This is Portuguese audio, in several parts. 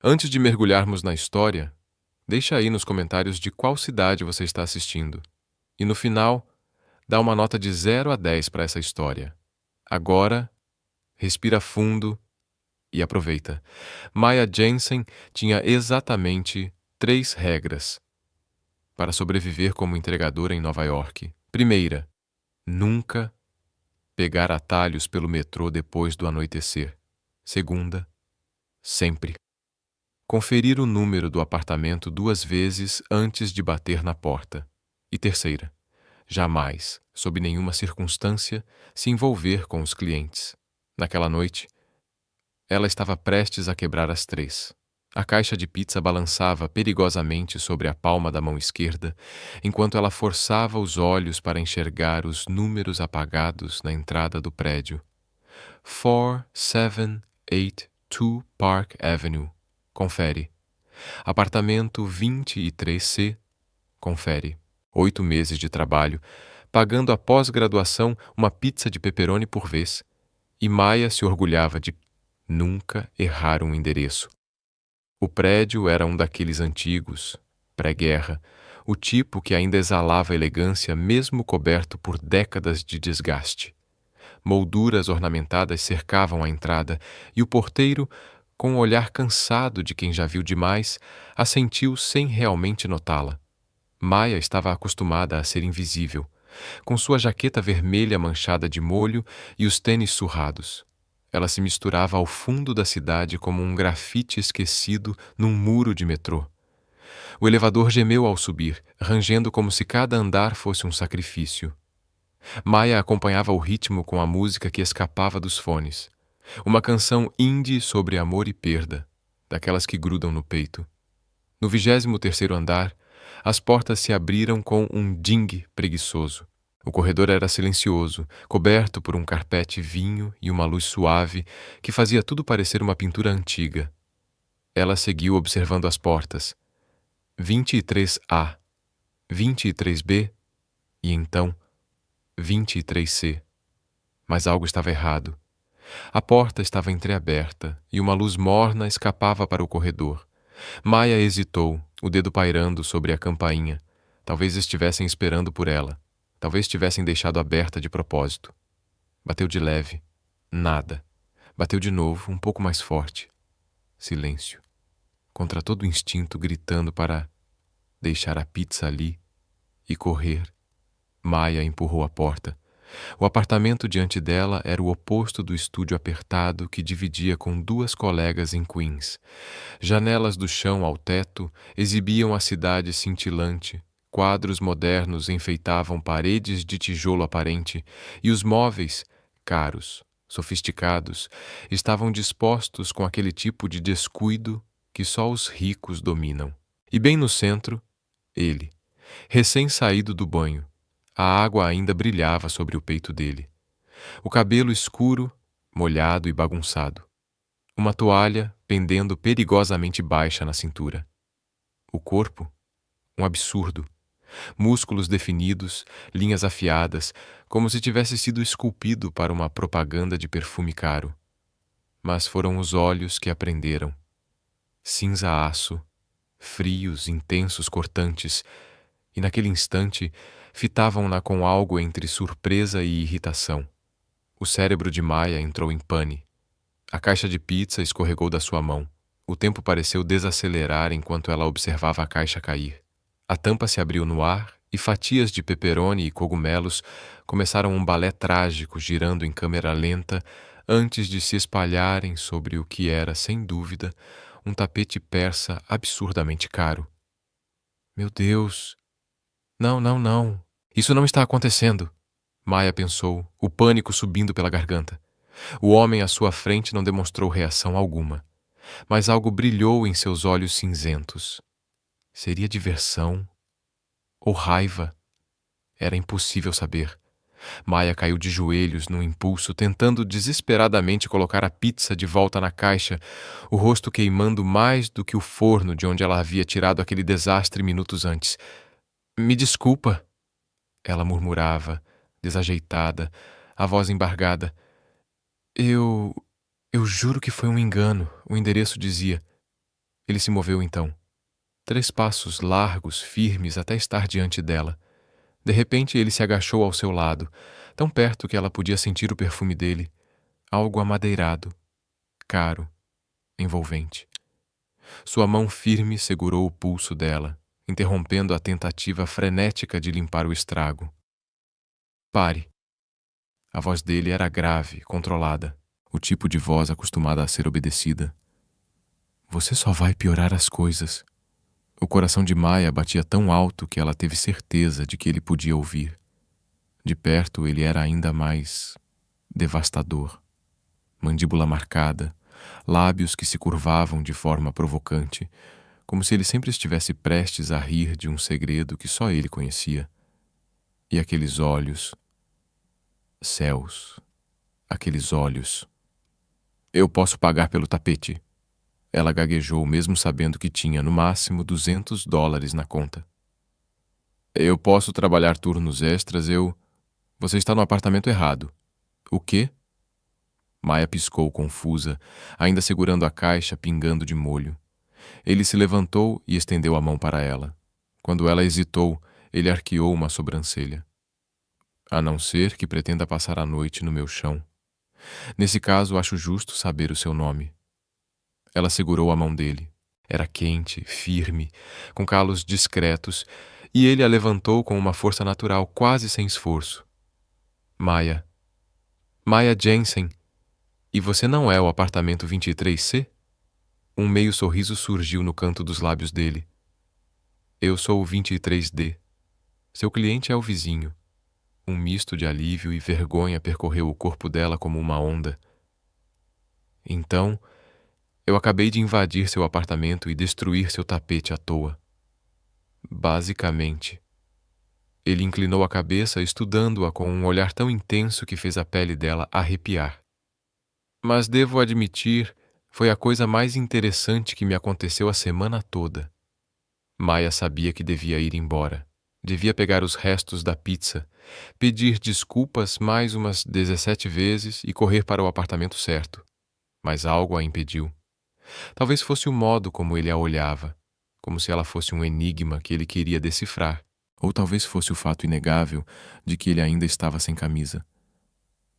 Antes de mergulharmos na história, deixa aí nos comentários de qual cidade você está assistindo. E no final, dá uma nota de 0 a 10 para essa história. Agora, respira fundo e aproveita. Maya Jensen tinha exatamente 3 regras para sobreviver como entregadora em Nova York. Primeira, nunca pegar atalhos pelo metrô depois do anoitecer. Segunda, sempre conferir o número do apartamento 2 vezes antes de bater na porta. E terceira, jamais, sob nenhuma circunstância, se envolver com os clientes. Naquela noite, ela estava prestes a quebrar as 3. A caixa de pizza balançava perigosamente sobre a palma da mão esquerda, enquanto ela forçava os olhos para enxergar os números apagados na entrada do prédio. 4782 Park Avenue. Confere. Apartamento 23C. Confere. 8 meses de trabalho, pagando a pós-graduação uma pizza de pepperoni por vez. E Maya se orgulhava de nunca errar um endereço. O prédio era um daqueles antigos, pré-guerra, o tipo que ainda exalava elegância mesmo coberto por décadas de desgaste. Molduras ornamentadas cercavam a entrada e o porteiro, com o olhar cansado de quem já viu demais, assentiu sem realmente notá-la. Maya estava acostumada a ser invisível, com sua jaqueta vermelha manchada de molho e os tênis surrados. Ela se misturava ao fundo da cidade como um grafite esquecido num muro de metrô. O elevador gemeu ao subir, rangendo como se cada andar fosse um sacrifício. Maya acompanhava o ritmo com a música que escapava dos fones. Uma canção indie sobre amor e perda, daquelas que grudam no peito. No 23º andar, as portas se abriram com um ding preguiçoso. O corredor era silencioso, coberto por um carpete vinho e uma luz suave que fazia tudo parecer uma pintura antiga. Ela seguiu observando as portas. 23A, 23B e então 23C. Mas algo estava errado. A porta estava entreaberta e uma luz morna escapava para o corredor. Maya hesitou, o dedo pairando sobre a campainha. Talvez estivessem esperando por ela. Talvez tivessem deixado aberta de propósito. Bateu de leve. Nada. Bateu de novo, um pouco mais forte. Silêncio. Contra todo o instinto, gritando para deixar a pizza ali e correr. Maya empurrou a porta. O apartamento diante dela era o oposto do estúdio apertado que dividia com 2 colegas em Queens. Janelas do chão ao teto exibiam a cidade cintilante. Quadros modernos enfeitavam paredes de tijolo aparente e os móveis, caros, sofisticados, estavam dispostos com aquele tipo de descuido que só os ricos dominam. E bem no centro, ele, recém-saído do banho. A água ainda brilhava sobre o peito dele. O cabelo escuro, molhado e bagunçado. Uma toalha pendendo perigosamente baixa na cintura. O corpo, um absurdo. Músculos definidos, linhas afiadas, como se tivesse sido esculpido para uma propaganda de perfume caro. Mas foram os olhos que a prenderam. Cinza aço, frios, intensos, cortantes, e naquele instante fitavam-na com algo entre surpresa e irritação. O cérebro de Maya entrou em pane. A caixa de pizza escorregou da sua mão. O tempo pareceu desacelerar enquanto ela observava a caixa cair. A tampa se abriu no ar e fatias de pepperoni e cogumelos começaram um balé trágico girando em câmera lenta antes de se espalharem sobre o que era, sem dúvida, um tapete persa absurdamente caro. Meu Deus! Não, não, não! Isso não está acontecendo! Maya pensou, o pânico subindo pela garganta. O homem à sua frente não demonstrou reação alguma, mas algo brilhou em seus olhos cinzentos. Seria diversão ou raiva? Era impossível saber. Maya caiu de joelhos num impulso, tentando desesperadamente colocar a pizza de volta na caixa, o rosto queimando mais do que o forno de onde ela havia tirado aquele desastre minutos antes. Me desculpa, ela murmurava, desajeitada, a voz embargada. Eu juro que foi um engano, o endereço dizia. Ele se moveu então. 3 passos largos, firmes, até estar diante dela. De repente, ele se agachou ao seu lado, tão perto que ela podia sentir o perfume dele, algo amadeirado, caro, envolvente. Sua mão firme segurou o pulso dela, interrompendo a tentativa frenética de limpar o estrago. Pare. A voz dele era grave, controlada, o tipo de voz acostumada a ser obedecida. Você só vai piorar as coisas. O coração de Maya batia tão alto que ela teve certeza de que ele podia ouvir. De perto, ele era ainda mais devastador. Mandíbula marcada, lábios que se curvavam de forma provocante, como se ele sempre estivesse prestes a rir de um segredo que só ele conhecia. E aqueles olhos... Céus, aqueles olhos. Eu posso pagar pelo tapete. Ela gaguejou, mesmo sabendo que tinha, no máximo, $200 na conta. Eu posso trabalhar turnos extras, Você está no apartamento errado. O quê? Maya piscou, confusa, ainda segurando a caixa pingando de molho. Ele se levantou e estendeu a mão para ela. Quando ela hesitou, ele arqueou uma sobrancelha. A não ser que pretenda passar a noite no meu chão. Nesse caso, acho justo saber o seu nome. Ela segurou a mão dele. Era quente, firme, com calos discretos, e ele a levantou com uma força natural, quase sem esforço. Maya. Maya Jensen. E você não é o apartamento 23C? Um meio sorriso surgiu no canto dos lábios dele. Eu sou o 23D. Seu cliente é o vizinho. Um misto de alívio e vergonha percorreu o corpo dela como uma onda. Então, eu acabei de invadir seu apartamento e destruir seu tapete à toa. Basicamente. Ele inclinou a cabeça, estudando-a com um olhar tão intenso que fez a pele dela arrepiar. Mas devo admitir, foi a coisa mais interessante que me aconteceu a semana toda. Maya sabia que devia ir embora. Devia pegar os restos da pizza, pedir desculpas mais umas 17 vezes e correr para o apartamento certo. Mas algo a impediu. Talvez fosse o modo como ele a olhava, como se ela fosse um enigma que ele queria decifrar. Ou talvez fosse o fato inegável de que ele ainda estava sem camisa.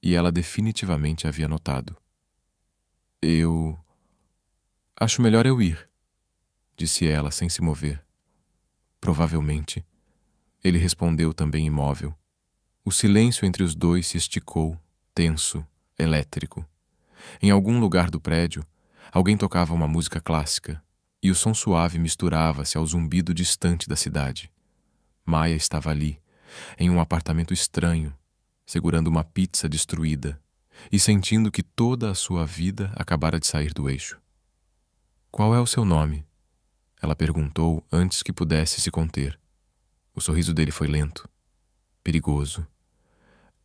E ela definitivamente havia notado. Acho melhor eu ir, disse ela sem se mover. Provavelmente. Ele respondeu também imóvel. O silêncio entre os dois se esticou, tenso, elétrico. Em algum lugar do prédio, alguém tocava uma música clássica, e o som suave misturava-se ao zumbido distante da cidade. Maya estava ali, em um apartamento estranho, segurando uma pizza destruída e sentindo que toda a sua vida acabara de sair do eixo. Qual é o seu nome? Ela perguntou antes que pudesse se conter. O sorriso dele foi lento, perigoso.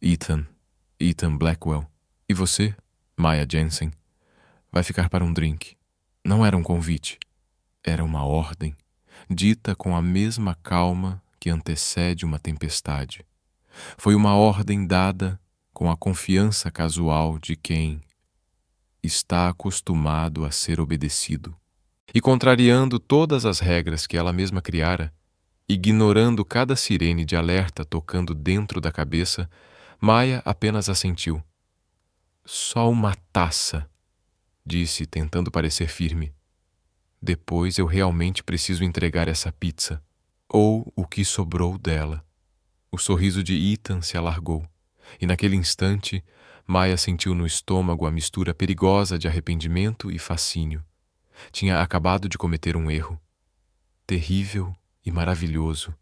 Ethan Blackwell. E você, Maya Jensen? Vai ficar para um drink. Não era um convite. Era uma ordem, dita com a mesma calma que antecede uma tempestade. Foi uma ordem dada com a confiança casual de quem está acostumado a ser obedecido. E contrariando todas as regras que ela mesma criara, ignorando cada sirene de alerta tocando dentro da cabeça, Maya apenas assentiu. Só uma taça, disse, tentando parecer firme. Depois eu realmente preciso entregar essa pizza, ou o que sobrou dela. O sorriso de Ethan se alargou, e naquele instante, Maya sentiu no estômago a mistura perigosa de arrependimento e fascínio. Tinha acabado de cometer um erro. Terrível e maravilhoso.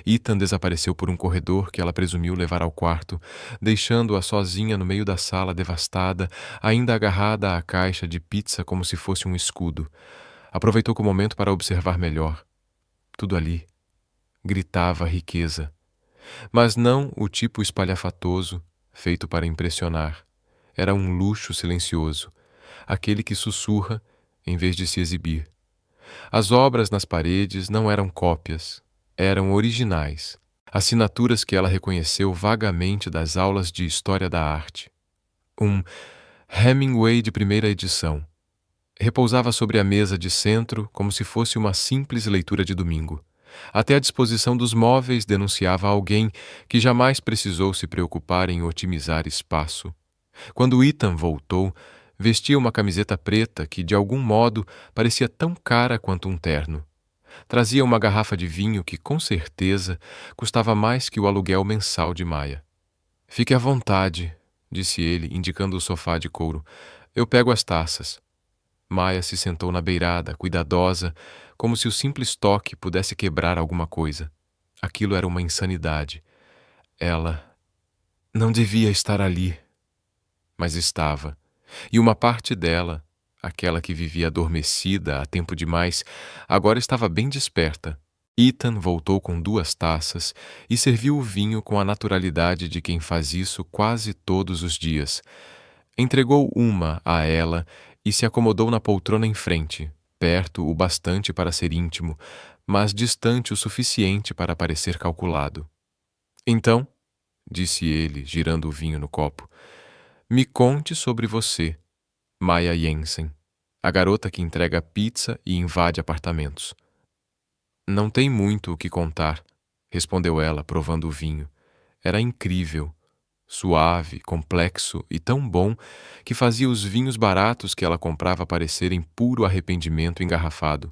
Ethan desapareceu por um corredor que ela presumiu levar ao quarto, deixando-a sozinha no meio da sala devastada, ainda agarrada à caixa de pizza como se fosse um escudo. Aproveitou o momento para observar melhor. Tudo ali gritava riqueza, mas não o tipo espalhafatoso, feito para impressionar. Era um luxo silencioso, aquele que sussurra em vez de se exibir. As obras nas paredes não eram cópias, eram originais, assinaturas que ela reconheceu vagamente das aulas de História da Arte. Um Hemingway de primeira edição, Repousava sobre a mesa de centro como se fosse uma simples leitura de domingo. Até a disposição dos móveis denunciava alguém que jamais precisou se preocupar em otimizar espaço. Quando Ethan voltou, vestia uma camiseta preta que, de algum modo, parecia tão cara quanto um terno. Trazia uma garrafa de vinho que, com certeza, custava mais que o aluguel mensal de Maia. "Fique à vontade", disse ele, indicando o sofá de couro. "Eu pego as taças." Maia se sentou na beirada, cuidadosa, como se o simples toque pudesse quebrar alguma coisa. Aquilo era uma insanidade. Ela não devia estar ali, mas estava. E uma parte dela, aquela que vivia adormecida há tempo demais, agora estava bem desperta. Ethan voltou com 2 taças e serviu o vinho com a naturalidade de quem faz isso quase todos os dias. Entregou uma a ela e se acomodou na poltrona em frente, perto o bastante para ser íntimo, mas distante o suficiente para parecer calculado. "Então", disse ele, girando o vinho no copo, "me conte sobre você, Maia Jensen, a garota que entrega pizza e invade apartamentos." "Não tem muito o que contar", respondeu ela, provando o vinho. Era incrível, suave, complexo e tão bom que fazia os vinhos baratos que ela comprava parecerem puro arrependimento engarrafado.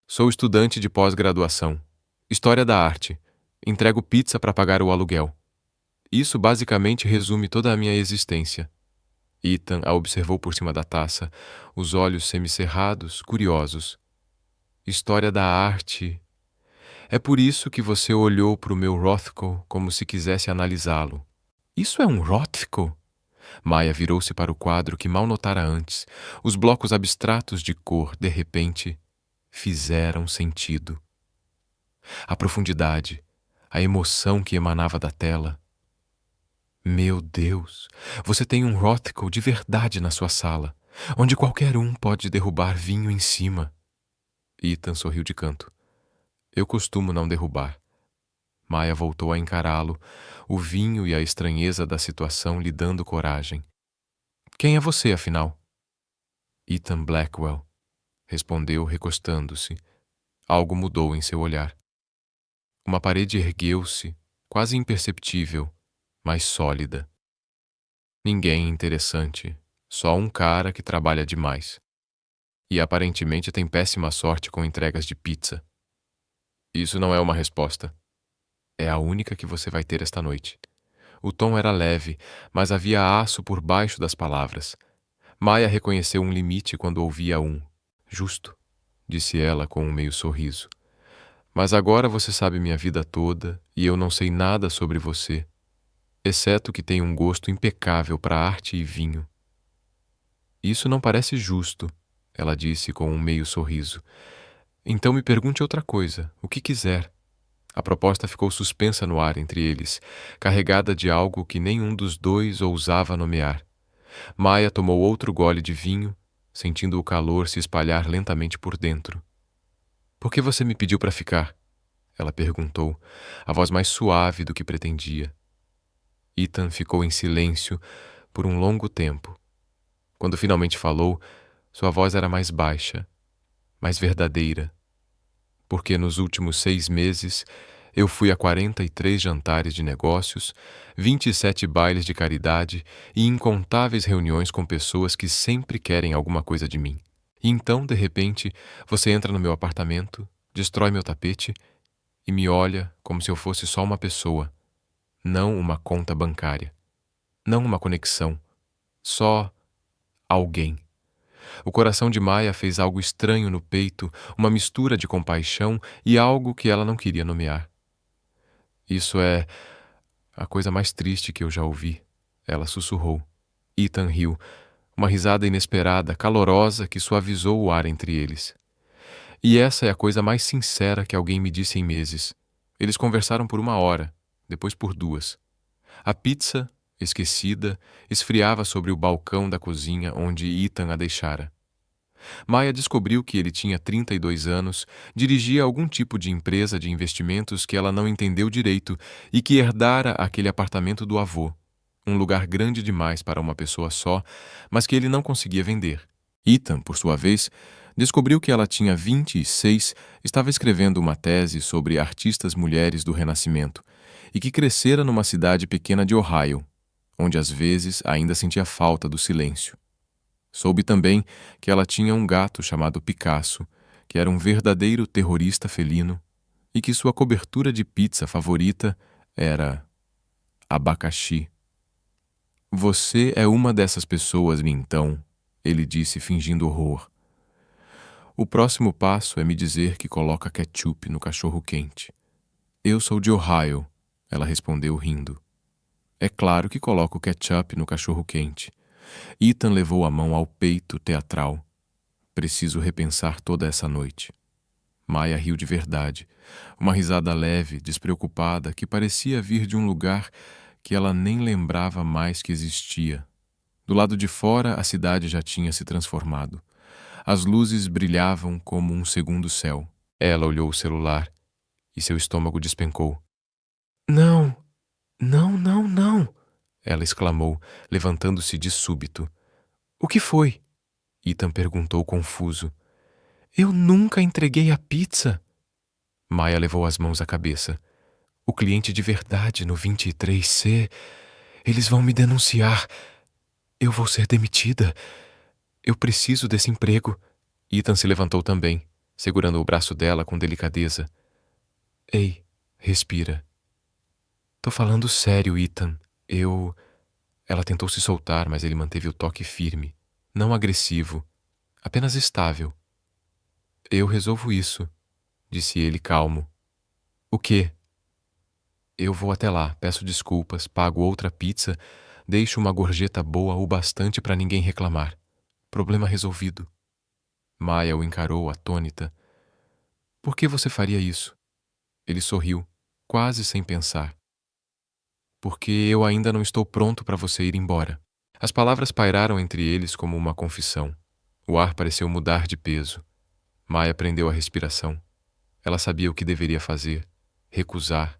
"Sou estudante de pós-graduação. História da arte. Entrego pizza para pagar o aluguel. Isso basicamente resume toda a minha existência." Ethan a observou por cima da taça, os olhos semicerrados, curiosos. "História da arte. É por isso que você olhou para o meu Rothko como se quisesse analisá-lo." "Isso é um Rothko?" Maia virou-se para o quadro que mal notara antes. Os blocos abstratos de cor, de repente, fizeram sentido. A profundidade, a emoção que emanava da tela. "Meu Deus, você tem um Rothko de verdade na sua sala, onde qualquer um pode derrubar vinho em cima." Ethan sorriu de canto. "Eu costumo não derrubar." Maia voltou a encará-lo, o vinho e a estranheza da situação lhe dando coragem. "Quem é você, afinal?" "Ethan Blackwell", respondeu, recostando-se. Algo mudou em seu olhar. Uma parede ergueu-se, quase imperceptível, mas sólida. "Ninguém interessante, só um cara que trabalha demais. E aparentemente tem péssima sorte com entregas de pizza." "Isso não é uma resposta. É a única que você vai ter esta noite." O tom era leve, mas havia aço por baixo das palavras. Maia reconheceu um limite quando ouvia um. "Justo", disse ela com um meio sorriso. "Mas agora você sabe minha vida toda e eu não sei nada sobre você, exceto que tem um gosto impecável para arte e vinho." "Isso não parece justo", ela disse com um meio sorriso. "Então me pergunte outra coisa, o que quiser." A proposta ficou suspensa no ar entre eles, carregada de algo que nenhum dos dois ousava nomear. Maia tomou outro gole de vinho, sentindo o calor se espalhar lentamente por dentro. "Por que você me pediu para ficar?" ela perguntou, a voz mais suave do que pretendia. Ethan ficou em silêncio por um longo tempo. Quando finalmente falou, sua voz era mais baixa, mais verdadeira. "Porque nos últimos 6 meses eu fui a 43 jantares de negócios, 27 bailes de caridade e incontáveis reuniões com pessoas que sempre querem alguma coisa de mim. E então, de repente, você entra no meu apartamento, destrói meu tapete e me olha como se eu fosse só uma pessoa, não uma conta bancária, não uma conexão, só alguém." O coração de Maia fez algo estranho no peito, uma mistura de compaixão e algo que ela não queria nomear. "Isso é a coisa mais triste que eu já ouvi", ela sussurrou. Ethan riu, uma risada inesperada, calorosa, que suavizou o ar entre eles. "E essa é a coisa mais sincera que alguém me disse em meses." Eles conversaram por 1 hora, depois por 2. A pizza, esquecida, esfriava sobre o balcão da cozinha onde Ethan a deixara. Maia descobriu que ele tinha 32 anos, dirigia algum tipo de empresa de investimentos que ela não entendeu direito e que herdara aquele apartamento do avô, um lugar grande demais para uma pessoa só, mas que ele não conseguia vender. Ethan, por sua vez, descobriu que ela tinha 26, estava escrevendo uma tese sobre artistas mulheres do Renascimento e que crescera numa cidade pequena de Ohio, onde às vezes ainda sentia falta do silêncio. Soube também que ela tinha um gato chamado Picasso, que era um verdadeiro terrorista felino, e que sua cobertura de pizza favorita era abacaxi. Você é uma dessas pessoas, então, ele disse fingindo horror. O próximo passo é me dizer que coloca ketchup no cachorro-quente. Eu sou de Ohio, ela respondeu rindo. É claro que coloco ketchup no cachorro-quente. Ethan levou a mão ao peito teatral. Preciso repensar toda essa noite. Maya riu de verdade, uma risada leve, despreocupada, que parecia vir de um lugar que ela nem lembrava mais que existia. Do lado de fora, a cidade já tinha se transformado. As luzes brilhavam como um segundo céu. Ela olhou o celular e seu estômago despencou. Não, não, não, não! Ela exclamou, levantando-se de súbito. O que foi? Ethan perguntou confuso. Eu nunca entreguei a pizza. Maya levou as mãos à cabeça. O cliente de verdade no 23C. Eles vão me denunciar. Eu vou ser demitida. Eu preciso desse emprego. Ethan se levantou também, segurando o braço dela com delicadeza. Ei, respira. Tô falando sério, Ethan. Ela tentou se soltar, mas ele manteve o toque firme, não agressivo, apenas estável. Eu resolvo isso, disse ele calmo. O quê? Eu vou até lá, peço desculpas, pago outra pizza, deixo uma gorjeta boa o bastante para ninguém reclamar. Problema resolvido. Maya o encarou atônita. Por que você faria isso? Ele sorriu, quase sem pensar. Porque eu ainda não estou pronto para você ir embora. As palavras pairaram entre eles como uma confissão. O ar pareceu mudar de peso. Maya prendeu a respiração. Ela sabia o que deveria fazer. Recusar.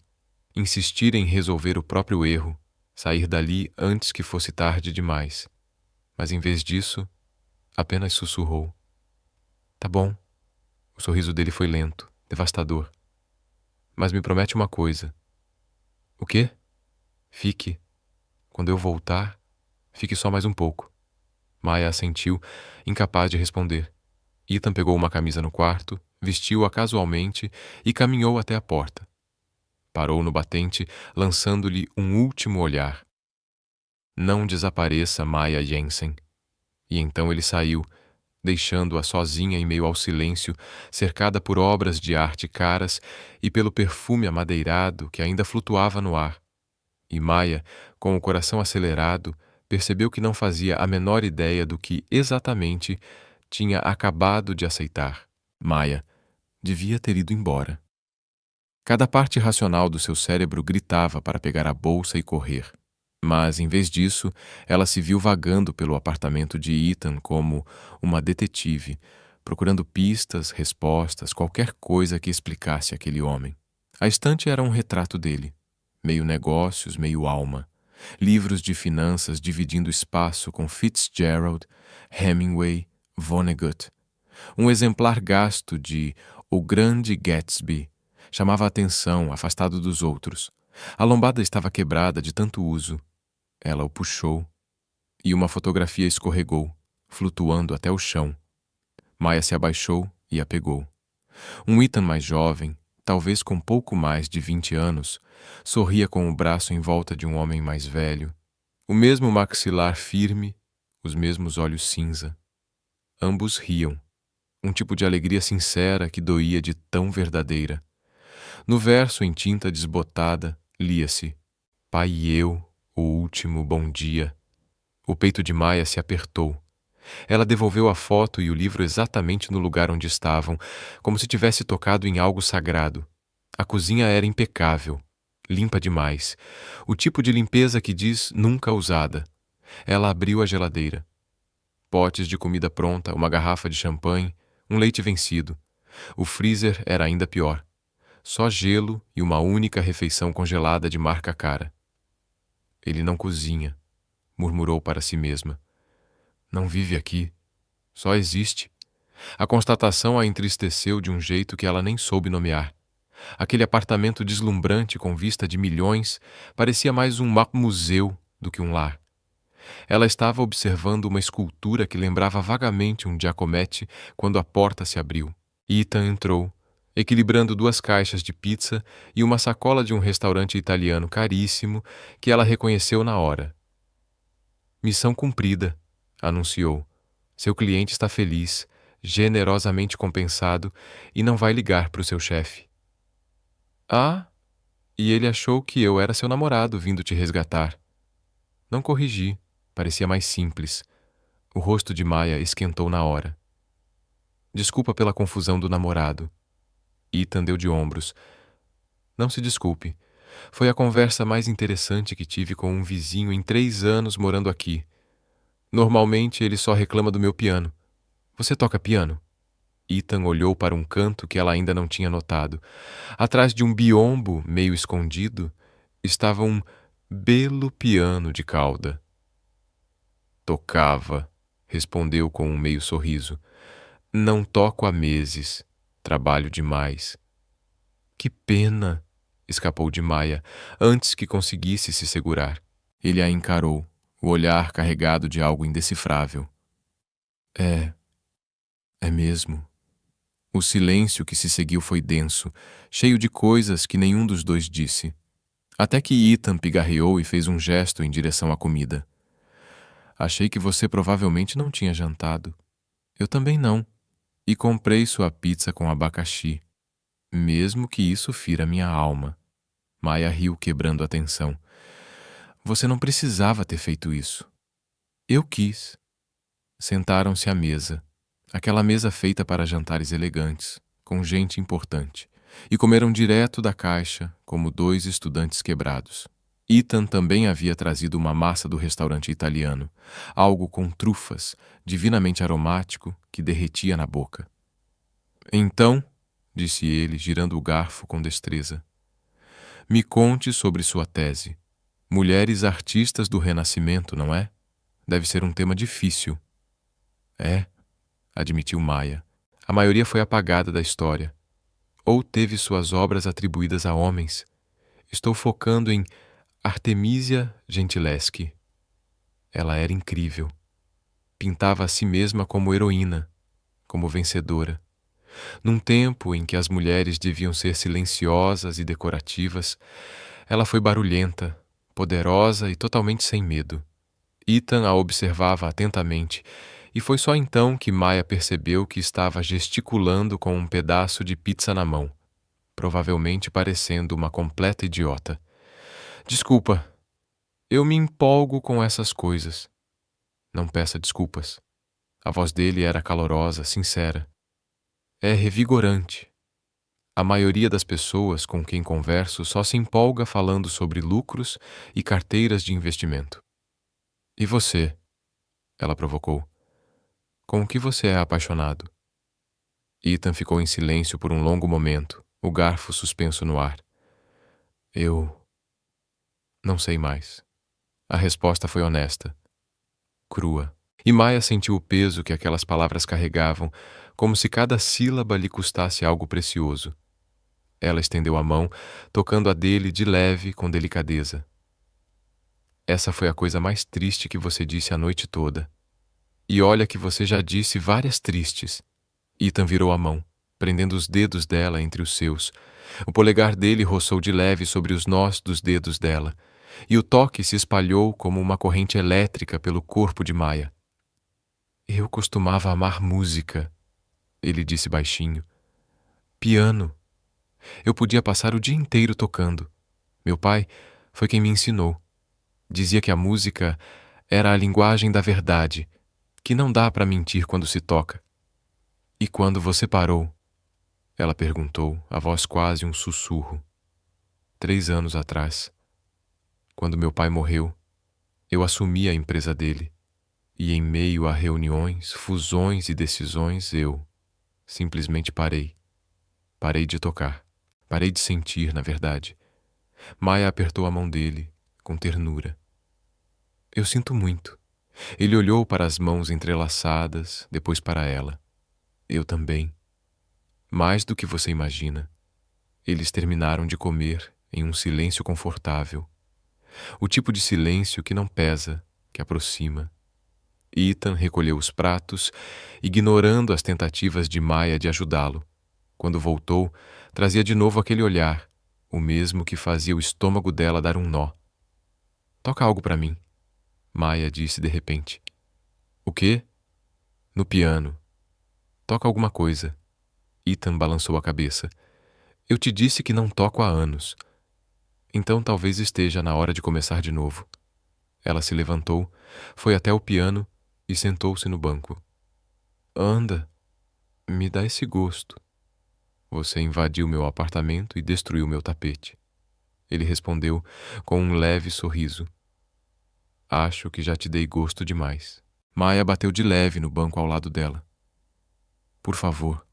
Insistir em resolver o próprio erro. Sair dali antes que fosse tarde demais. Mas em vez disso, apenas sussurrou. Tá bom. O sorriso dele foi lento, devastador. Mas me promete uma coisa. O quê? Fique. Quando eu voltar, fique só mais um pouco. Maya assentiu, incapaz de responder. Ethan pegou uma camisa no quarto, vestiu-a casualmente e caminhou até a porta. Parou no batente, lançando-lhe um último olhar. Não desapareça, Maya Jensen. E então ele saiu, deixando-a sozinha em meio ao silêncio, cercada por obras de arte caras e pelo perfume amadeirado que ainda flutuava no ar. E Maya, com o coração acelerado, percebeu que não fazia a menor ideia do que, exatamente, tinha acabado de aceitar. Maya devia ter ido embora. Cada parte racional do seu cérebro gritava para pegar a bolsa e correr. Mas, em vez disso, ela se viu vagando pelo apartamento de Ethan como uma detetive, procurando pistas, respostas, qualquer coisa que explicasse aquele homem. A estante era um retrato dele. Meio negócios, meio alma. Livros de finanças dividindo espaço com Fitzgerald, Hemingway, Vonnegut. Um exemplar gasto de O Grande Gatsby chamava a atenção, afastado dos outros. A lombada estava quebrada de tanto uso. Ela o puxou e uma fotografia escorregou, flutuando até o chão. Maya se abaixou e a pegou. Um Ethan mais jovem, talvez com pouco mais de 20 anos, sorria com o braço em volta de um homem mais velho. O mesmo maxilar firme, os mesmos olhos cinza. Ambos riam. Um tipo de alegria sincera que doía de tão verdadeira. No verso, em tinta desbotada, lia-se: Pai e eu, o último bom dia. O peito de Maya se apertou. Ela devolveu a foto e o livro exatamente no lugar onde estavam, como se tivesse tocado em algo sagrado. A cozinha era impecável, limpa demais. O tipo de limpeza que diz nunca usada. Ela abriu a geladeira. Potes de comida pronta, uma garrafa de champanhe, um leite vencido. O freezer era ainda pior. Só gelo e uma única refeição congelada de marca cara. Ele não cozinha, murmurou para si mesma. Não vive aqui. Só existe. A constatação a entristeceu de um jeito que ela nem soube nomear. Aquele apartamento deslumbrante com vista de milhões parecia mais um museu do que um lar. Ela estava observando uma escultura que lembrava vagamente um Giacometti quando a porta se abriu. Ethan entrou, equilibrando 2 caixas de pizza e uma sacola de um restaurante italiano caríssimo que ela reconheceu na hora. Missão cumprida, anunciou. Seu cliente está feliz, generosamente compensado e não vai ligar para o seu chefe. Ah, e ele achou que eu era seu namorado vindo te resgatar. Não corrigi, parecia mais simples. O rosto de Maya esquentou na hora. Desculpa pela confusão do namorado. Ethan deu de ombros. Não se desculpe. Foi a conversa mais interessante que tive com um vizinho em 3 anos morando aqui. Normalmente ele só reclama do meu piano. Você toca piano? Ethan olhou para um canto que ela ainda não tinha notado. Atrás de um biombo meio escondido estava um belo piano de cauda. Tocava, respondeu com um meio sorriso. Não toco há meses. Trabalho demais. Que pena, escapou de Maya, antes que conseguisse se segurar. Ele a encarou, o olhar carregado de algo indecifrável. É mesmo. O silêncio que se seguiu foi denso, cheio de coisas que nenhum dos dois disse. Até que Ethan pigarreou e fez um gesto em direção à comida. Achei que você provavelmente não tinha jantado. Eu também não. E comprei sua pizza com abacaxi. Mesmo que isso fira minha alma. Maya riu, quebrando a tensão. Você não precisava ter feito isso. Eu quis. Sentaram-se à mesa. Aquela mesa feita para jantares elegantes, com gente importante, e comeram direto da caixa, como 2 estudantes quebrados. Ethan também havia trazido uma massa do restaurante italiano, algo com trufas, divinamente aromático, que derretia na boca. Então, disse ele, girando o garfo com destreza, me conte sobre sua tese. Mulheres artistas do Renascimento, não é? Deve ser um tema difícil. É, admitiu Maya. A maioria foi apagada da história. Ou teve suas obras atribuídas a homens. Estou focando em Artemisia Gentileschi. Ela era incrível. Pintava a si mesma como heroína, como vencedora. Num tempo em que as mulheres deviam ser silenciosas e decorativas, ela foi barulhenta, poderosa e totalmente sem medo. Ethan a observava atentamente, e foi só então que Maya percebeu que estava gesticulando com um pedaço de pizza na mão, provavelmente parecendo uma completa idiota. Desculpa, eu me empolgo com essas coisas. Não peça desculpas. A voz dele era calorosa, sincera. É revigorante. A maioria das pessoas com quem converso só se empolga falando sobre lucros e carteiras de investimento. E você? Ela provocou. Com o que você é apaixonado? Ethan ficou em silêncio por um longo momento, o garfo suspenso no ar. Eu não sei mais. A resposta foi honesta, crua. E Maya sentiu o peso que aquelas palavras carregavam, como se cada sílaba lhe custasse algo precioso. Ela estendeu a mão, tocando a dele de leve, com delicadeza. Essa foi a coisa mais triste que você disse a noite toda. E olha que você já disse várias tristes. Ethan virou a mão, prendendo os dedos dela entre os seus. O polegar dele roçou de leve sobre os nós dos dedos dela, e o toque se espalhou como uma corrente elétrica pelo corpo de Maya. Eu costumava amar música, ele disse baixinho. Piano. Eu podia passar o dia inteiro tocando. Meu pai foi quem me ensinou. Dizia que a música era a linguagem da verdade, que não dá para mentir quando se toca. E quando você parou? Ela perguntou, a voz quase um sussurro. 3 anos atrás. Quando meu pai morreu, eu assumi a empresa dele. E em meio a reuniões, fusões e decisões, eu simplesmente parei. Parei de tocar. Parei de sentir, na verdade. Maya apertou a mão dele, com ternura. Eu sinto muito. Ele olhou para as mãos entrelaçadas, depois para ela. Eu também. Mais do que você imagina. Eles terminaram de comer em um silêncio confortável. O tipo de silêncio que não pesa, que aproxima. Ethan recolheu os pratos, ignorando as tentativas de Maya de ajudá-lo. Quando voltou, trazia de novo aquele olhar, o mesmo que fazia o estômago dela dar um nó. Toca algo para mim, Maya disse de repente. O quê? No piano. Toca alguma coisa. Ethan balançou a cabeça. Eu te disse que não toco há anos. Então talvez esteja na hora de começar de novo. Ela se levantou, foi até o piano e sentou-se no banco. Anda, me dá esse gosto. Você invadiu meu apartamento e destruiu meu tapete. Ele respondeu com um leve sorriso. Acho que já te dei gosto demais. Maya bateu de leve no banco ao lado dela. Por favor.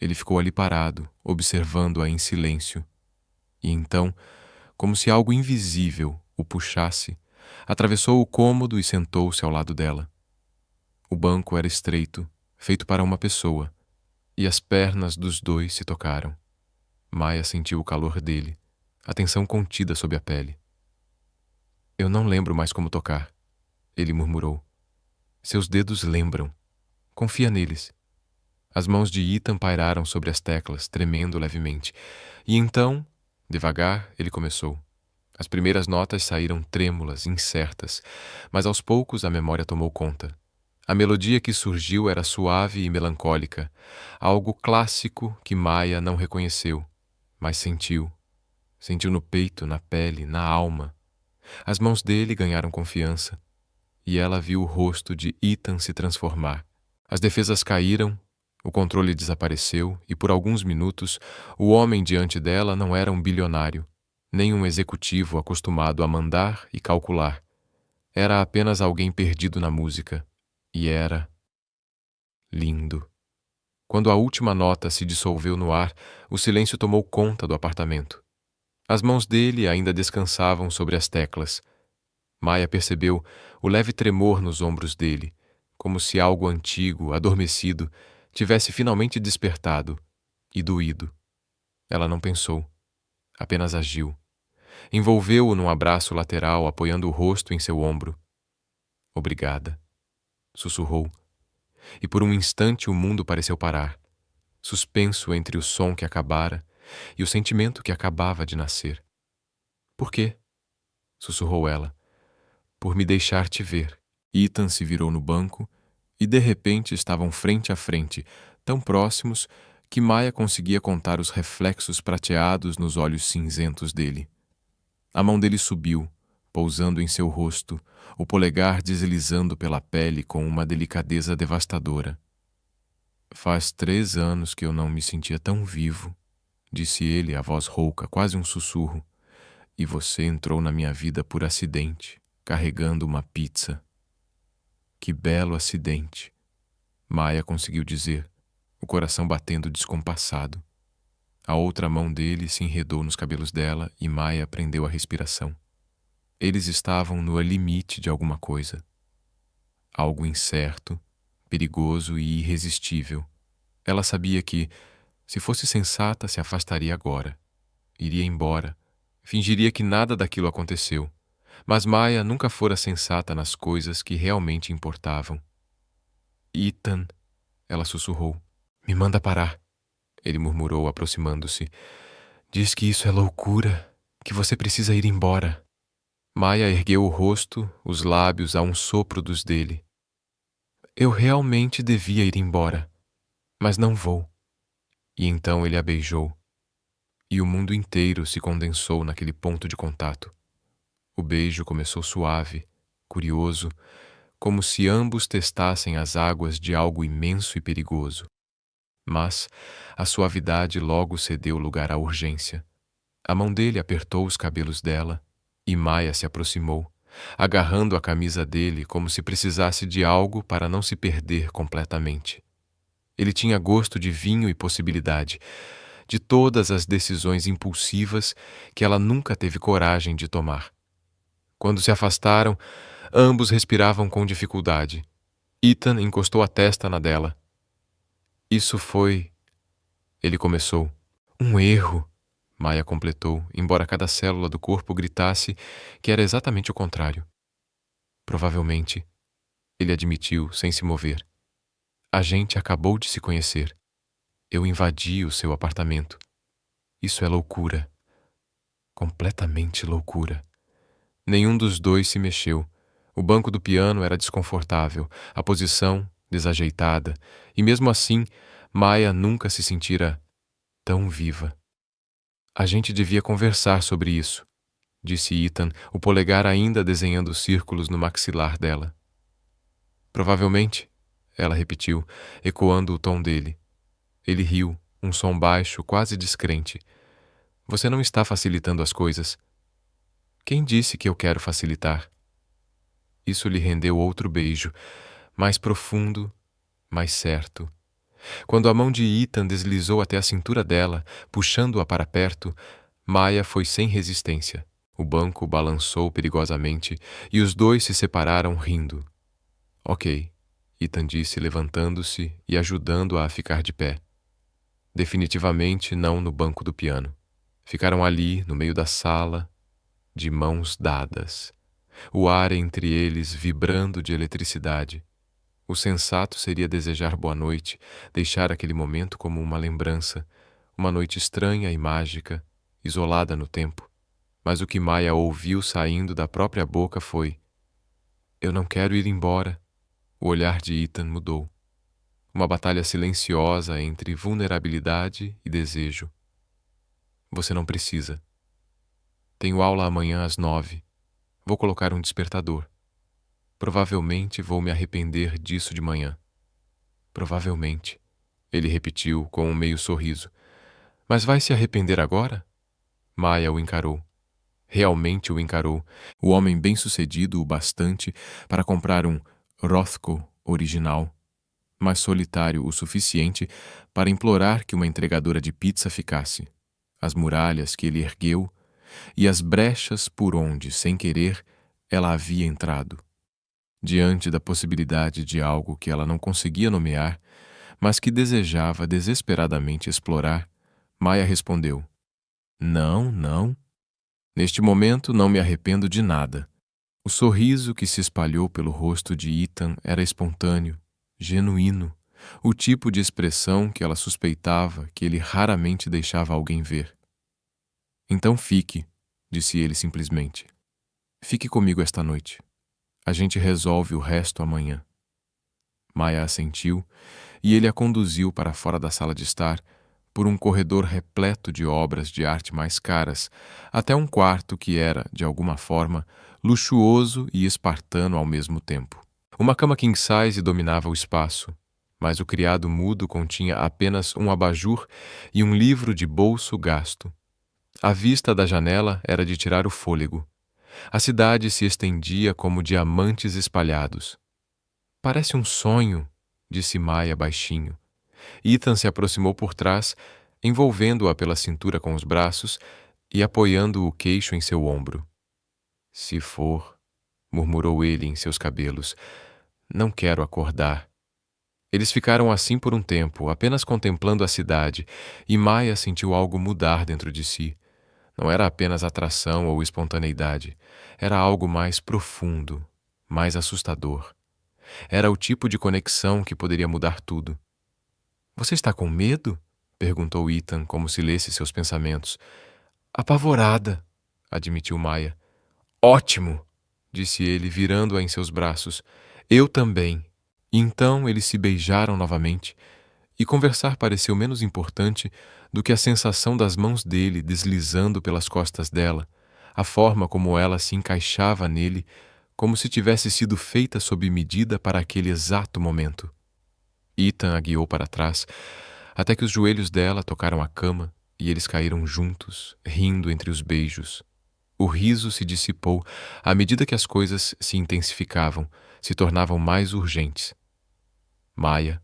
Ele ficou ali parado, observando-a em silêncio. E então, como se algo invisível o puxasse, atravessou o cômodo e sentou-se ao lado dela. O banco era estreito, feito para uma pessoa, e as pernas dos dois se tocaram. Maya sentiu o calor dele, a tensão contida sob a pele. Eu não lembro mais como tocar, ele murmurou. Seus dedos lembram. Confia neles. As mãos de Ethan pairaram sobre as teclas, tremendo levemente. E então, devagar, ele começou. As primeiras notas saíram trêmulas, incertas, mas aos poucos a memória tomou conta. A melodia que surgiu era suave e melancólica, algo clássico que Maya não reconheceu, mas sentiu. Sentiu no peito, na pele, na alma. As mãos dele ganharam confiança, e ela viu o rosto de Ethan se transformar. As defesas caíram, o controle desapareceu, e por alguns minutos o homem diante dela não era um bilionário, nem um executivo acostumado a mandar e calcular. Era apenas alguém perdido na música. E era lindo. Quando a última nota se dissolveu no ar, o silêncio tomou conta do apartamento. As mãos dele ainda descansavam sobre as teclas. Maya percebeu o leve tremor nos ombros dele, como se algo antigo, adormecido, tivesse finalmente despertado e doído. Ela não pensou, apenas agiu. Envolveu-o num abraço lateral, apoiando o rosto em seu ombro. Obrigada, sussurrou. E por um instante o mundo pareceu parar, suspenso entre o som que acabara e o sentimento que acabava de nascer. Por quê? Sussurrou ela. Por me deixar te ver. Ethan se virou no banco e de repente estavam frente a frente, tão próximos que Maya conseguia contar os reflexos prateados nos olhos cinzentos dele. A mão dele subiu, pousando em seu rosto, o polegar deslizando pela pele com uma delicadeza devastadora. Faz 3 anos que eu não me sentia tão vivo, disse ele, a voz rouca, quase um sussurro, e você entrou na minha vida por acidente, carregando uma pizza. Que belo acidente, Maya conseguiu dizer, o coração batendo descompassado. A outra mão dele se enredou nos cabelos dela e Maya prendeu a respiração. Eles estavam no limite de alguma coisa. Algo incerto, perigoso e irresistível. Ela sabia que, se fosse sensata, se afastaria agora. Iria embora. Fingiria que nada daquilo aconteceu. Mas Maya nunca fora sensata nas coisas que realmente importavam. Ethan, ela sussurrou. Me manda parar. Ele murmurou, aproximando-se. Diz que isso é loucura, que você precisa ir embora. Maya ergueu o rosto, os lábios a um sopro dos dele. Eu realmente devia ir embora, mas não vou. E então ele a beijou. E o mundo inteiro se condensou naquele ponto de contato. O beijo começou suave, curioso, como se ambos testassem as águas de algo imenso e perigoso. Mas a suavidade logo cedeu lugar à urgência. A mão dele apertou os cabelos dela e Maya se aproximou, agarrando a camisa dele como se precisasse de algo para não se perder completamente. Ele tinha gosto de vinho e possibilidade, de todas as decisões impulsivas que ela nunca teve coragem de tomar. Quando se afastaram, ambos respiravam com dificuldade. Ethan encostou a testa na dela. Isso foi... Ele começou. Um erro, Maya completou, embora cada célula do corpo gritasse que era exatamente o contrário. Provavelmente, ele admitiu, sem se mover. A gente acabou de se conhecer. Eu invadi o seu apartamento. Isso é loucura. Completamente loucura. Nenhum dos dois se mexeu. O banco do piano era desconfortável, a posição desajeitada, e mesmo assim, Maya nunca se sentira tão viva. A gente devia conversar sobre isso, disse Ethan, o polegar ainda desenhando círculos no maxilar dela. Provavelmente, ela repetiu, ecoando o tom dele. Ele riu, um som baixo, quase descrente. Você não está facilitando as coisas. Quem disse que eu quero facilitar? Isso lhe rendeu outro beijo, mais profundo, mais certo. Quando a mão de Ethan deslizou até a cintura dela, puxando-a para perto, Maya foi sem resistência. O banco balançou perigosamente e os dois se separaram rindo. Ok, Ethan disse, levantando-se e ajudando-a a ficar de pé. Definitivamente não no banco do piano. Ficaram ali, no meio da sala, de mãos dadas. O ar entre eles vibrando de eletricidade. O sensato seria desejar boa noite, deixar aquele momento como uma lembrança, uma noite estranha e mágica, isolada no tempo. Mas o que Maya ouviu saindo da própria boca foi: eu não quero ir embora. O olhar de Ethan mudou. Uma batalha silenciosa entre vulnerabilidade e desejo. Você não precisa. Tenho aula amanhã às 9. Vou colocar um despertador. Provavelmente vou me arrepender disso de manhã. Provavelmente, ele repetiu com um meio sorriso. Mas vai se arrepender agora? Maya o encarou. Realmente o encarou. O homem bem-sucedido o bastante para comprar um Rothko original, mas solitário o suficiente para implorar que uma entregadora de pizza ficasse. As muralhas que ele ergueu e as brechas por onde, sem querer, ela havia entrado. Diante da possibilidade de algo que ela não conseguia nomear, mas que desejava desesperadamente explorar, Maya respondeu: não, não. Neste momento não me arrependo de nada. O sorriso que se espalhou pelo rosto de Ethan era espontâneo, genuíno, o tipo de expressão que ela suspeitava que ele raramente deixava alguém ver. Então fique, disse ele simplesmente. Fique comigo esta noite. A gente resolve o resto amanhã. Maya assentiu e ele a conduziu para fora da sala de estar, por um corredor repleto de obras de arte mais caras, até um quarto que era, de alguma forma, luxuoso e espartano ao mesmo tempo. Uma cama king size dominava o espaço, mas o criado mudo continha apenas um abajur e um livro de bolso gasto. A vista da janela era de tirar o fôlego. A cidade se estendia como diamantes espalhados. Parece um sonho, disse Maya baixinho. Ethan se aproximou por trás, envolvendo-a pela cintura com os braços e apoiando o queixo em seu ombro. Se for, murmurou ele em seus cabelos, não quero acordar. Eles ficaram assim por um tempo, apenas contemplando a cidade, e Maya sentiu algo mudar dentro de si. Não era apenas atração ou espontaneidade, era algo mais profundo, mais assustador. Era o tipo de conexão que poderia mudar tudo. Você está com medo? Perguntou Ethan, como se lesse seus pensamentos. Apavorada, admitiu Maya. Ótimo, disse ele, virando-a em seus braços. Eu também. E então eles se beijaram novamente, e conversar pareceu menos importante do que a sensação das mãos dele deslizando pelas costas dela, a forma como ela se encaixava nele, como se tivesse sido feita sob medida para aquele exato momento. Ethan a guiou para trás, até que os joelhos dela tocaram a cama e eles caíram juntos, rindo entre os beijos. O riso se dissipou à medida que as coisas se intensificavam, se tornavam mais urgentes. Maya,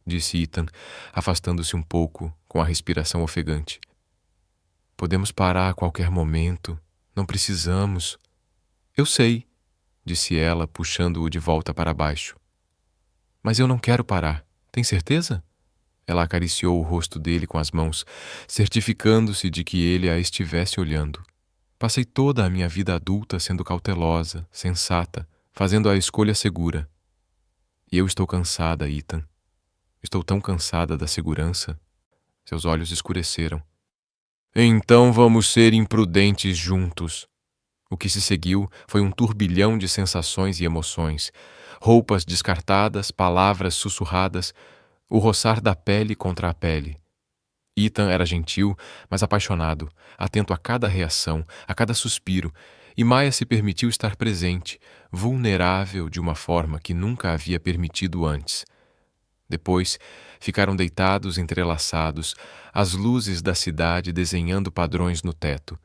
disse Ethan, afastando-se um pouco, com a respiração ofegante. Podemos parar a qualquer momento. Não precisamos. Eu sei, disse ela, puxando-o de volta para baixo. Mas eu não quero parar. Tem certeza? Ela acariciou o rosto dele com as mãos, certificando-se de que ele a estivesse olhando. Passei toda a minha vida adulta sendo cautelosa, sensata, fazendo a escolha segura. E eu estou cansada, Ethan. Estou tão cansada da segurança. Seus olhos escureceram. Então vamos ser imprudentes juntos. O que se seguiu foi um turbilhão de sensações e emoções. Roupas descartadas, palavras sussurradas, o roçar da pele contra a pele. Ethan era gentil, mas apaixonado, atento a cada reação, a cada suspiro, e Maya se permitiu estar presente, vulnerável de uma forma que nunca havia permitido antes. Depois, ficaram deitados entrelaçados, as luzes da cidade desenhando padrões no teto.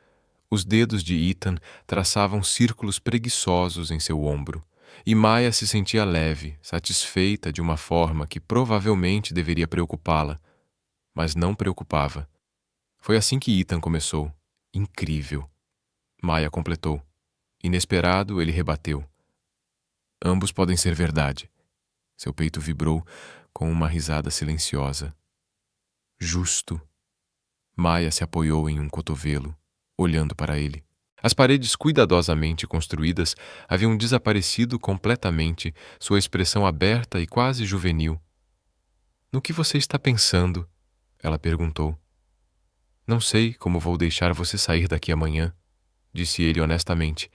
Os dedos de Ethan traçavam círculos preguiçosos em seu ombro, e Maya se sentia leve, satisfeita de uma forma que provavelmente deveria preocupá-la, mas não preocupava. Foi assim que Ethan começou. Incrível. Maya completou. Inesperado, ele rebateu. Ambos podem ser verdade. Seu peito vibrou com uma risada silenciosa. Justo. Maya se apoiou em um cotovelo, olhando para ele. As paredes cuidadosamente construídas haviam desaparecido completamente, sua expressão aberta e quase juvenil. No que você está pensando? Ela perguntou. Não sei como vou deixar você sair daqui amanhã, disse ele honestamente.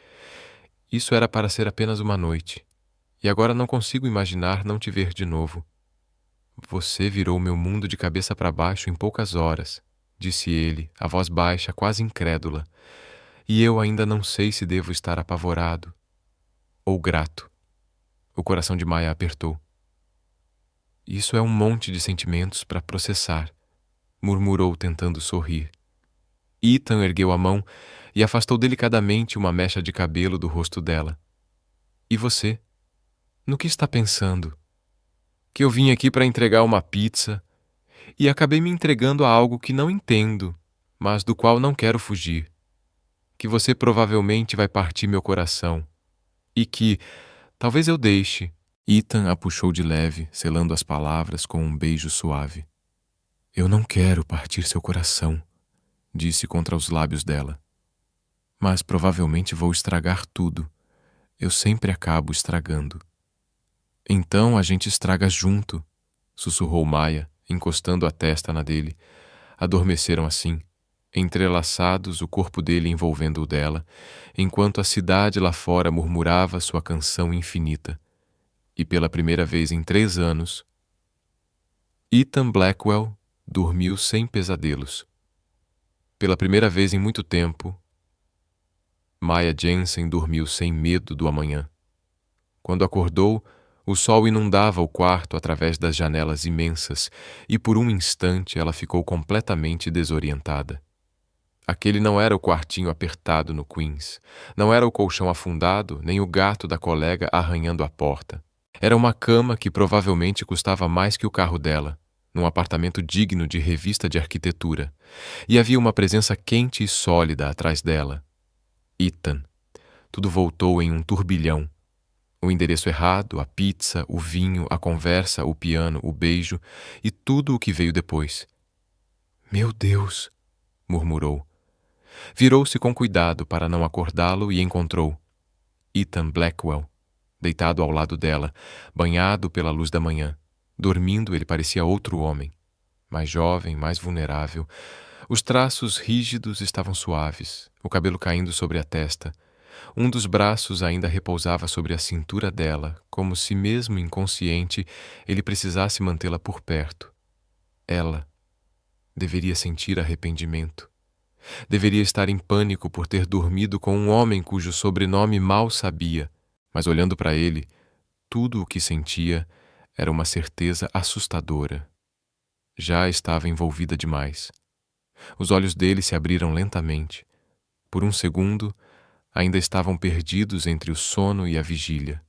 Isso era para ser apenas uma noite, e agora não consigo imaginar não te ver de novo. Você virou meu mundo de cabeça para baixo em poucas horas, disse ele, a voz baixa, quase incrédula. E eu ainda não sei se devo estar apavorado ou grato. O coração de Maya apertou. Isso é um monte de sentimentos para processar, murmurou tentando sorrir. Ethan ergueu a mão e afastou delicadamente uma mecha de cabelo do rosto dela. E você? No que está pensando? Que eu vim aqui para entregar uma pizza e acabei me entregando a algo que não entendo, mas do qual não quero fugir. Que você provavelmente vai partir meu coração e que talvez eu deixe. Ethan a puxou de leve, selando as palavras com um beijo suave. Eu não quero partir seu coração, disse contra os lábios dela. Mas provavelmente vou estragar tudo. Eu sempre acabo estragando. Então a gente estraga junto, sussurrou Maya, encostando a testa na dele. Adormeceram assim, entrelaçados, o corpo dele envolvendo o dela, enquanto a cidade lá fora murmurava sua canção infinita. E pela primeira vez em 3 anos, Ethan Blackwell dormiu sem pesadelos. Pela primeira vez em muito tempo, Maya Jensen dormiu sem medo do amanhã. Quando acordou, o sol inundava o quarto através das janelas imensas e por um instante ela ficou completamente desorientada. Aquele não era o quartinho apertado no Queens, não era o colchão afundado, nem o gato da colega arranhando a porta. Era uma cama que provavelmente custava mais que o carro dela, num apartamento digno de revista de arquitetura, e havia uma presença quente e sólida atrás dela. Ethan. Tudo voltou em um turbilhão. O endereço errado, a pizza, o vinho, a conversa, o piano, o beijo e tudo o que veio depois. Meu Deus! Murmurou. Virou-se com cuidado para não acordá-lo e encontrou Ethan Blackwell, deitado ao lado dela, banhado pela luz da manhã. Dormindo, ele parecia outro homem, mais jovem, mais vulnerável. Os traços rígidos estavam suaves, o cabelo caindo sobre a testa. Um dos braços ainda repousava sobre a cintura dela, como se, mesmo inconsciente, ele precisasse mantê-la por perto. Ela deveria sentir arrependimento. Deveria estar em pânico por ter dormido com um homem cujo sobrenome mal sabia, mas olhando para ele, tudo o que sentia era uma certeza assustadora. Já estava envolvida demais. Os olhos dele se abriram lentamente. Por um segundo, ainda estavam perdidos entre o sono e a vigília.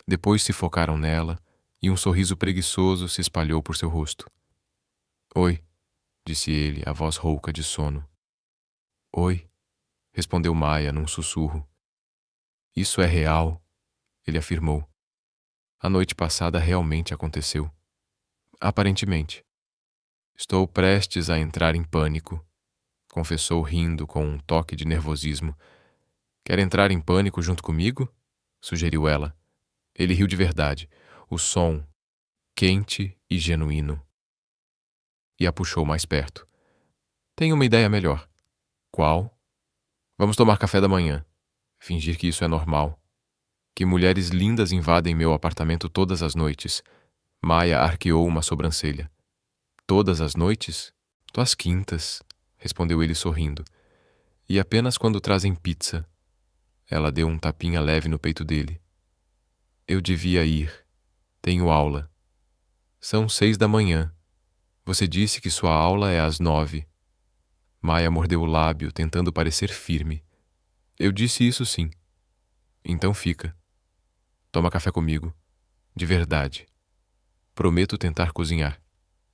Depois se focaram nela e um sorriso preguiçoso se espalhou por seu rosto. Oi, disse ele, a voz rouca de sono. Oi, respondeu Maya num sussurro. Isso é real, ele afirmou. A noite passada realmente aconteceu. Aparentemente. Estou prestes a entrar em pânico, confessou rindo com um toque de nervosismo. Quer entrar em pânico junto comigo? Sugeriu ela. Ele riu de verdade, o som quente e genuíno. E a puxou mais perto. Tenho uma ideia melhor. Qual? Vamos tomar café da manhã. Fingir que isso é normal. Que mulheres lindas invadem meu apartamento todas as noites. Maia arqueou uma sobrancelha. Todas as noites? Às quintas, respondeu ele sorrindo. E apenas quando trazem pizza. Ela deu um tapinha leve no peito dele. Eu devia ir. Tenho aula. São 6 da manhã. Você disse que sua aula é às 9. Maia mordeu o lábio, tentando parecer firme. Eu disse isso sim. Então fica. Toma café comigo. De verdade. Prometo tentar cozinhar,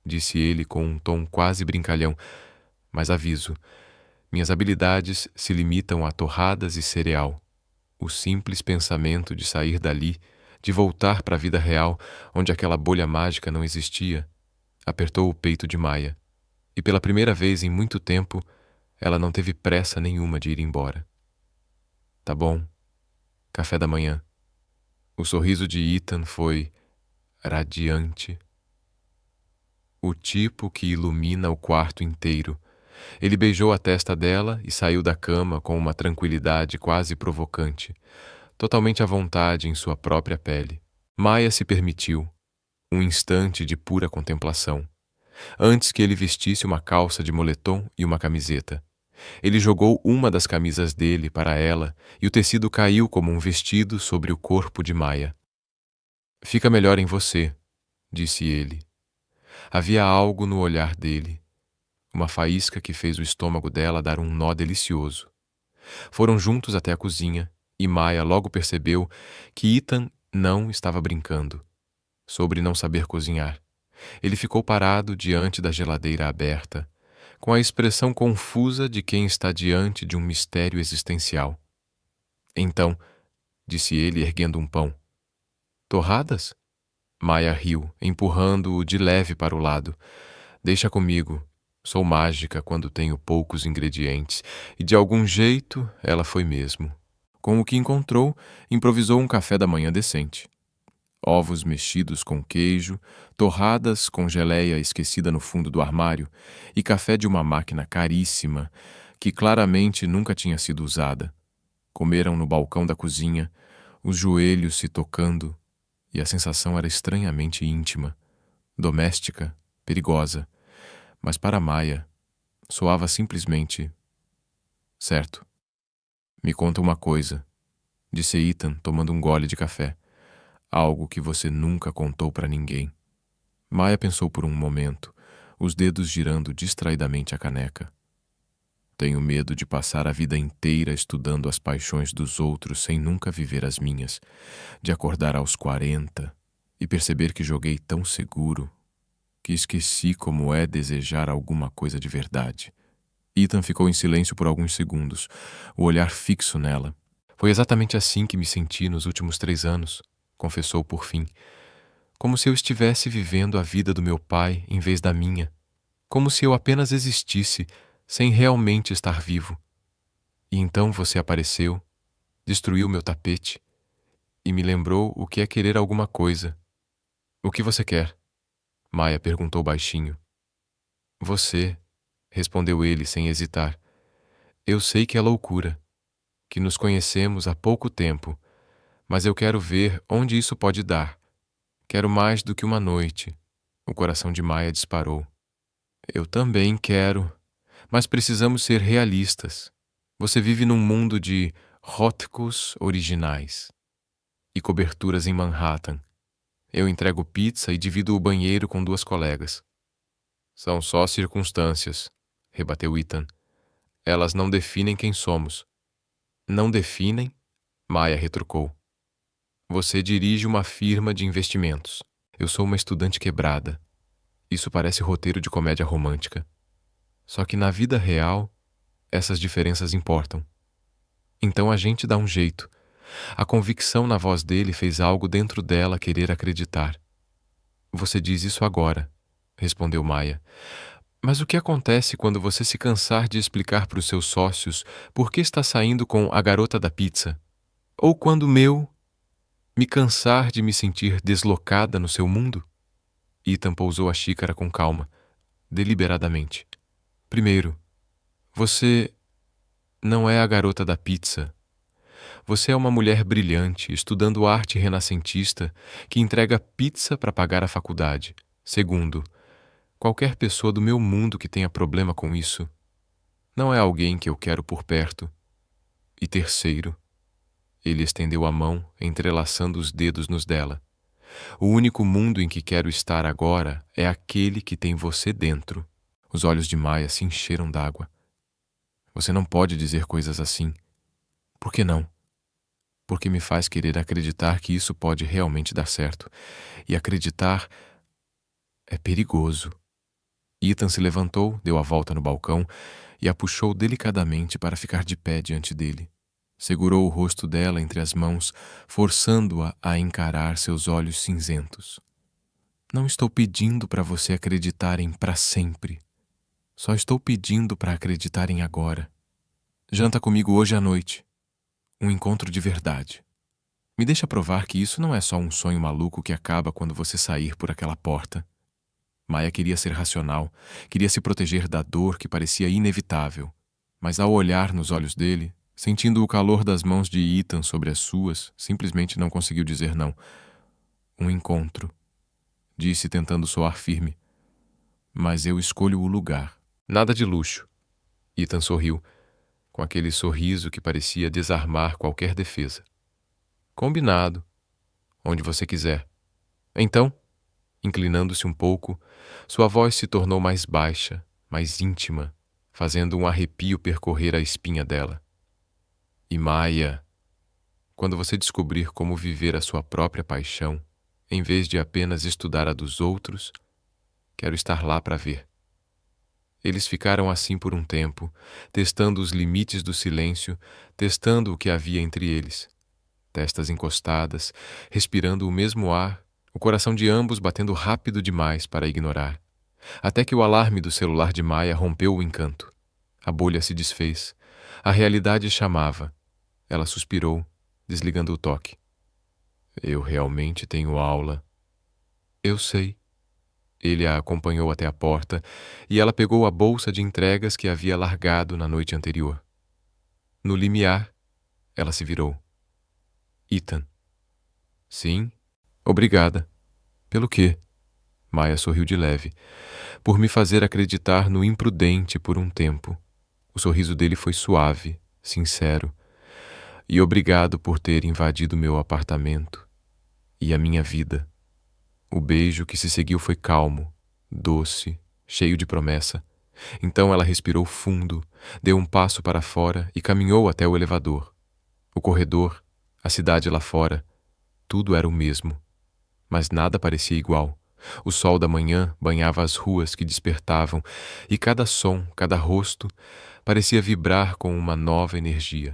disse ele com um tom quase brincalhão. Mas aviso, minhas habilidades se limitam a torradas e cereal. O simples pensamento de sair dali, de voltar para a vida real, onde aquela bolha mágica não existia, apertou o peito de Maia. E pela primeira vez em muito tempo, ela não teve pressa nenhuma de ir embora. Tá bom. Café da manhã. O sorriso de Ethan foi radiante. O tipo que ilumina o quarto inteiro. Ele beijou a testa dela e saiu da cama com uma tranquilidade quase provocante, totalmente à vontade em sua própria pele. Maia se permitiu um instante de pura contemplação, antes que ele vestisse uma calça de moletom e uma camiseta. Ele jogou uma das camisas dele para ela e o tecido caiu como um vestido sobre o corpo de Maia. Fica melhor em você, disse ele. Havia algo no olhar dele, uma faísca que fez o estômago dela dar um nó delicioso. Foram juntos até a cozinha e Maia logo percebeu que Ethan não estava brincando sobre não saber cozinhar. Ele ficou parado diante da geladeira aberta, com a expressão confusa de quem está diante de um mistério existencial. Então, disse ele erguendo um pão. Torradas? Maia riu, empurrando-o de leve para o lado. Deixa comigo. Sou mágica quando tenho poucos ingredientes, e de algum jeito ela foi mesmo. Com o que encontrou, improvisou um café da manhã decente. Ovos mexidos com queijo, torradas com geleia esquecida no fundo do armário e café de uma máquina caríssima que claramente nunca tinha sido usada. Comeram no balcão da cozinha, os joelhos se tocando, e a sensação era estranhamente íntima, doméstica, perigosa, mas para Maia soava simplesmente certo. Me conta uma coisa, disse Ethan tomando um gole de café. Algo que você nunca contou para ninguém. Maia pensou por um momento, os dedos girando distraidamente a caneca. Tenho medo de passar a vida inteira estudando as paixões dos outros sem nunca viver as minhas, de acordar aos 40 e perceber que joguei tão seguro que esqueci como é desejar alguma coisa de verdade. Ethan ficou em silêncio por alguns segundos, o olhar fixo nela. Foi exatamente assim que me senti nos últimos 3 anos, confessou por fim. Como se eu estivesse vivendo a vida do meu pai em vez da minha. Como se eu apenas existisse, sem realmente estar vivo. E então você apareceu, destruiu meu tapete e me lembrou o que é querer alguma coisa. O que você quer? Maia perguntou baixinho. Você, respondeu ele sem hesitar. Eu sei que é loucura, que nos conhecemos há pouco tempo, mas eu quero ver onde isso pode dar. Quero mais do que uma noite. O coração de Maia disparou. Eu também quero, mas precisamos ser realistas. Você vive num mundo de róticos originais e coberturas em Manhattan. Eu entrego pizza e divido o banheiro com 2 colegas. São só circunstâncias, rebateu Ethan. Elas não definem quem somos. Não definem? Maia retrucou. Você dirige uma firma de investimentos. Eu sou uma estudante quebrada. Isso parece roteiro de comédia romântica. Só que na vida real, essas diferenças importam. Então a gente dá um jeito. A convicção na voz dele fez algo dentro dela querer acreditar. Você diz isso agora, respondeu Maia. Mas o que acontece quando você se cansar de explicar para os seus sócios por que está saindo com a garota da pizza? Ou quando me cansar de me sentir deslocada no seu mundo? Ethan pousou a xícara com calma, deliberadamente. Primeiro, você não é a garota da pizza. Você é uma mulher brilhante, estudando arte renascentista, que entrega pizza para pagar a faculdade. Segundo, qualquer pessoa do meu mundo que tenha problema com isso não é alguém que eu quero por perto. E terceiro, ele estendeu a mão, entrelaçando os dedos nos dela. O único mundo em que quero estar agora é aquele que tem você dentro. Os olhos de Maia se encheram d'água. Você não pode dizer coisas assim. Por que não? Porque me faz querer acreditar que isso pode realmente dar certo. E acreditar é perigoso. Ethan se levantou, deu a volta no balcão e a puxou delicadamente para ficar de pé diante dele. Segurou o rosto dela entre as mãos, forçando-a a encarar seus olhos cinzentos. Não estou pedindo para você acreditar em para sempre. Só estou pedindo para acreditar em agora. Janta comigo hoje à noite. Um encontro de verdade. Me deixa provar que isso não é só um sonho maluco que acaba quando você sair por aquela porta. Maia queria ser racional, queria se proteger da dor que parecia inevitável, mas ao olhar nos olhos dele, sentindo o calor das mãos de Ethan sobre as suas, simplesmente não conseguiu dizer não. Um encontro, disse tentando soar firme. Mas eu escolho o lugar. Nada de luxo. Ethan sorriu, com aquele sorriso que parecia desarmar qualquer defesa. Combinado. Onde você quiser. Então, inclinando-se um pouco, sua voz se tornou mais baixa, mais íntima, fazendo um arrepio percorrer a espinha dela. E Maia, quando você descobrir como viver a sua própria paixão, em vez de apenas estudar a dos outros, quero estar lá para ver. Eles ficaram assim por um tempo, testando os limites do silêncio, testando o que havia entre eles. Testas encostadas, respirando o mesmo ar, o coração de ambos batendo rápido demais para ignorar. Até que o alarme do celular de Maia rompeu o encanto. A bolha se desfez. A realidade chamava. Ela suspirou, desligando o toque. Eu realmente tenho aula. Eu sei. Ele a acompanhou até a porta e ela pegou a bolsa de entregas que havia largado na noite anterior. No limiar, ela se virou. Ethan. Sim, obrigada. Pelo quê? Maia sorriu de leve. Por me fazer acreditar no imprudente por um tempo. O sorriso dele foi suave, sincero. E obrigado por ter invadido meu apartamento e a minha vida. O beijo que se seguiu foi calmo, doce, cheio de promessa. Então ela respirou fundo, deu um passo para fora e caminhou até o elevador. O corredor, a cidade lá fora, tudo era o mesmo. Mas nada parecia igual. O sol da manhã banhava as ruas que despertavam e cada som, cada rosto, parecia vibrar com uma nova energia.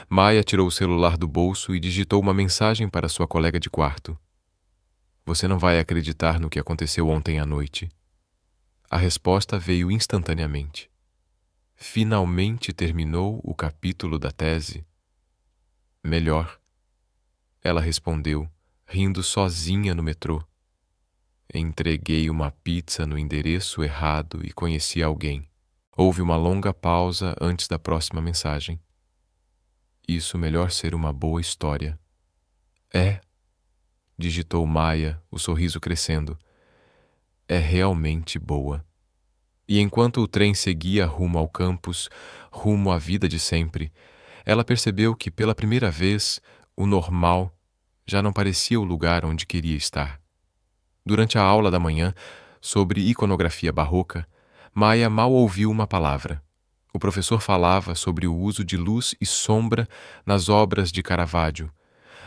Maia tirou o celular do bolso e digitou uma mensagem para sua colega de quarto. Você não vai acreditar no que aconteceu ontem à noite. A resposta veio instantaneamente. Finalmente terminou o capítulo da tese? Melhor. Ela respondeu, rindo sozinha no metrô. Entreguei uma pizza no endereço errado e conheci alguém. Houve uma longa pausa antes da próxima mensagem. Isso melhor ser uma boa história. É, digitou Maia, o sorriso crescendo. É realmente boa. E enquanto o trem seguia rumo ao campus, rumo à vida de sempre, ela percebeu que pela primeira vez o normal já não parecia o lugar onde queria estar. Durante a aula da manhã, sobre iconografia barroca, Maia mal ouviu uma palavra. O professor falava sobre o uso de luz e sombra nas obras de Caravaggio,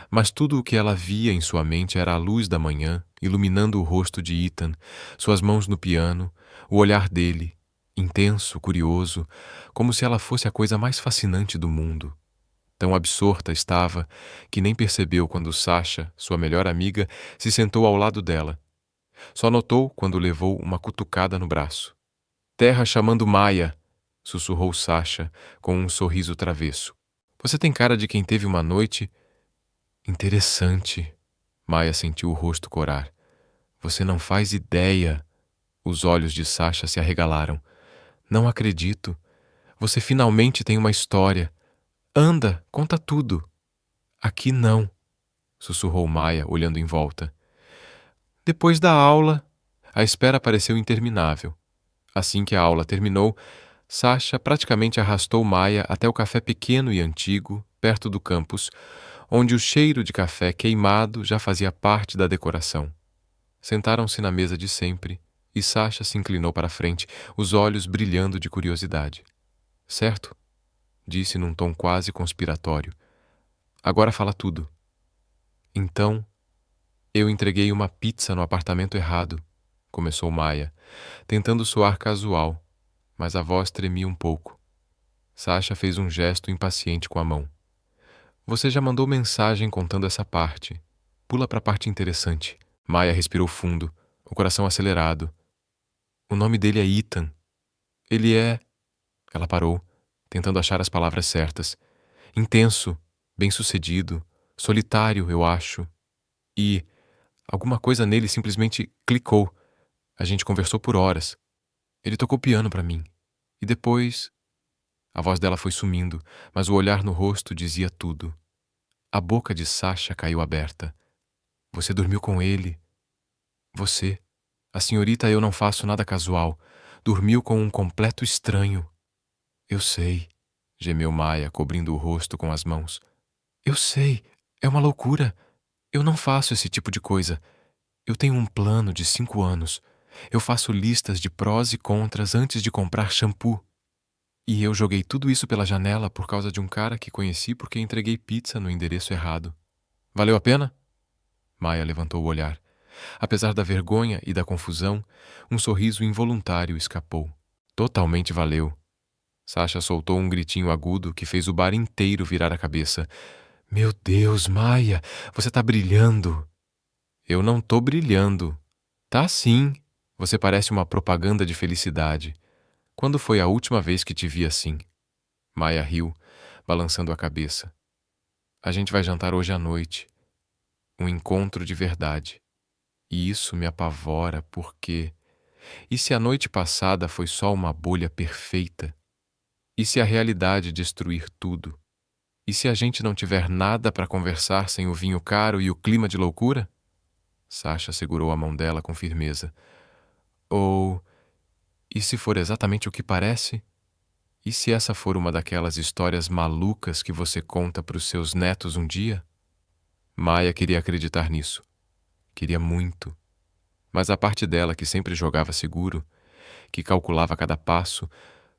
mas tudo o que ela via em sua mente era a luz da manhã, iluminando o rosto de Ethan, suas mãos no piano, o olhar dele, intenso, curioso, como se ela fosse a coisa mais fascinante do mundo. Tão absorta estava que nem percebeu quando Sasha, sua melhor amiga, se sentou ao lado dela. Só notou quando levou uma cutucada no braço. Terra chamando Maia, sussurrou Sasha com um sorriso travesso. Você tem cara de quem teve uma noite interessante. Maia sentiu o rosto corar. Você não faz ideia. Os olhos de Sasha se arregalaram. Não acredito. Você finalmente tem uma história. Anda, conta tudo. Aqui não, sussurrou Maia, olhando em volta. Depois da aula, a espera pareceu interminável. Assim que a aula terminou, Sasha praticamente arrastou Maia até o café pequeno e antigo, perto do campus, onde o cheiro de café queimado já fazia parte da decoração. Sentaram-se na mesa de sempre e Sasha se inclinou para a frente, os olhos brilhando de curiosidade. Certo? Disse num tom quase conspiratório. Agora fala tudo. Então, eu entreguei uma pizza no apartamento errado, começou Maia, tentando soar casual, mas a voz tremia um pouco. Sasha fez um gesto impaciente com a mão. Você já mandou mensagem contando essa parte. Pula para a parte interessante. Maia respirou fundo, o coração acelerado. O nome dele é Ethan. Ele é... Ela parou, tentando achar as palavras certas. Intenso, bem-sucedido, solitário, eu acho. E alguma coisa nele simplesmente clicou. A gente conversou por horas. Ele tocou piano para mim. E depois... A voz dela foi sumindo, mas o olhar no rosto dizia tudo. A boca de Sasha caiu aberta. Você dormiu com ele. Você, a senhorita eu não faço nada casual, dormiu com um completo estranho. Eu sei, gemeu Maia, cobrindo o rosto com as mãos. Eu sei, é uma loucura. Eu não faço esse tipo de coisa. Eu tenho um plano de 5 anos. Eu faço listas de prós e contras antes de comprar shampoo. E eu joguei tudo isso pela janela por causa de um cara que conheci porque entreguei pizza no endereço errado. Valeu a pena? Maia levantou o olhar. Apesar da vergonha e da confusão, um sorriso involuntário escapou. Totalmente valeu. Sasha soltou um gritinho agudo que fez o bar inteiro virar a cabeça. Meu Deus, Maia, você tá brilhando. Eu não tô brilhando. Tá sim. Você parece uma propaganda de felicidade. Quando foi a última vez que te vi assim? Maia riu, balançando a cabeça. A gente vai jantar hoje à noite. Um encontro de verdade. E isso me apavora porque... E se a noite passada foi só uma bolha perfeita? E se a realidade destruir tudo? E se a gente não tiver nada para conversar sem o vinho caro e o clima de loucura? Sasha segurou a mão dela com firmeza. Ou... E se for exatamente o que parece? E se essa for uma daquelas histórias malucas que você conta para os seus netos um dia? Maia queria acreditar nisso. Queria muito. Mas a parte dela que sempre jogava seguro, que calculava cada passo,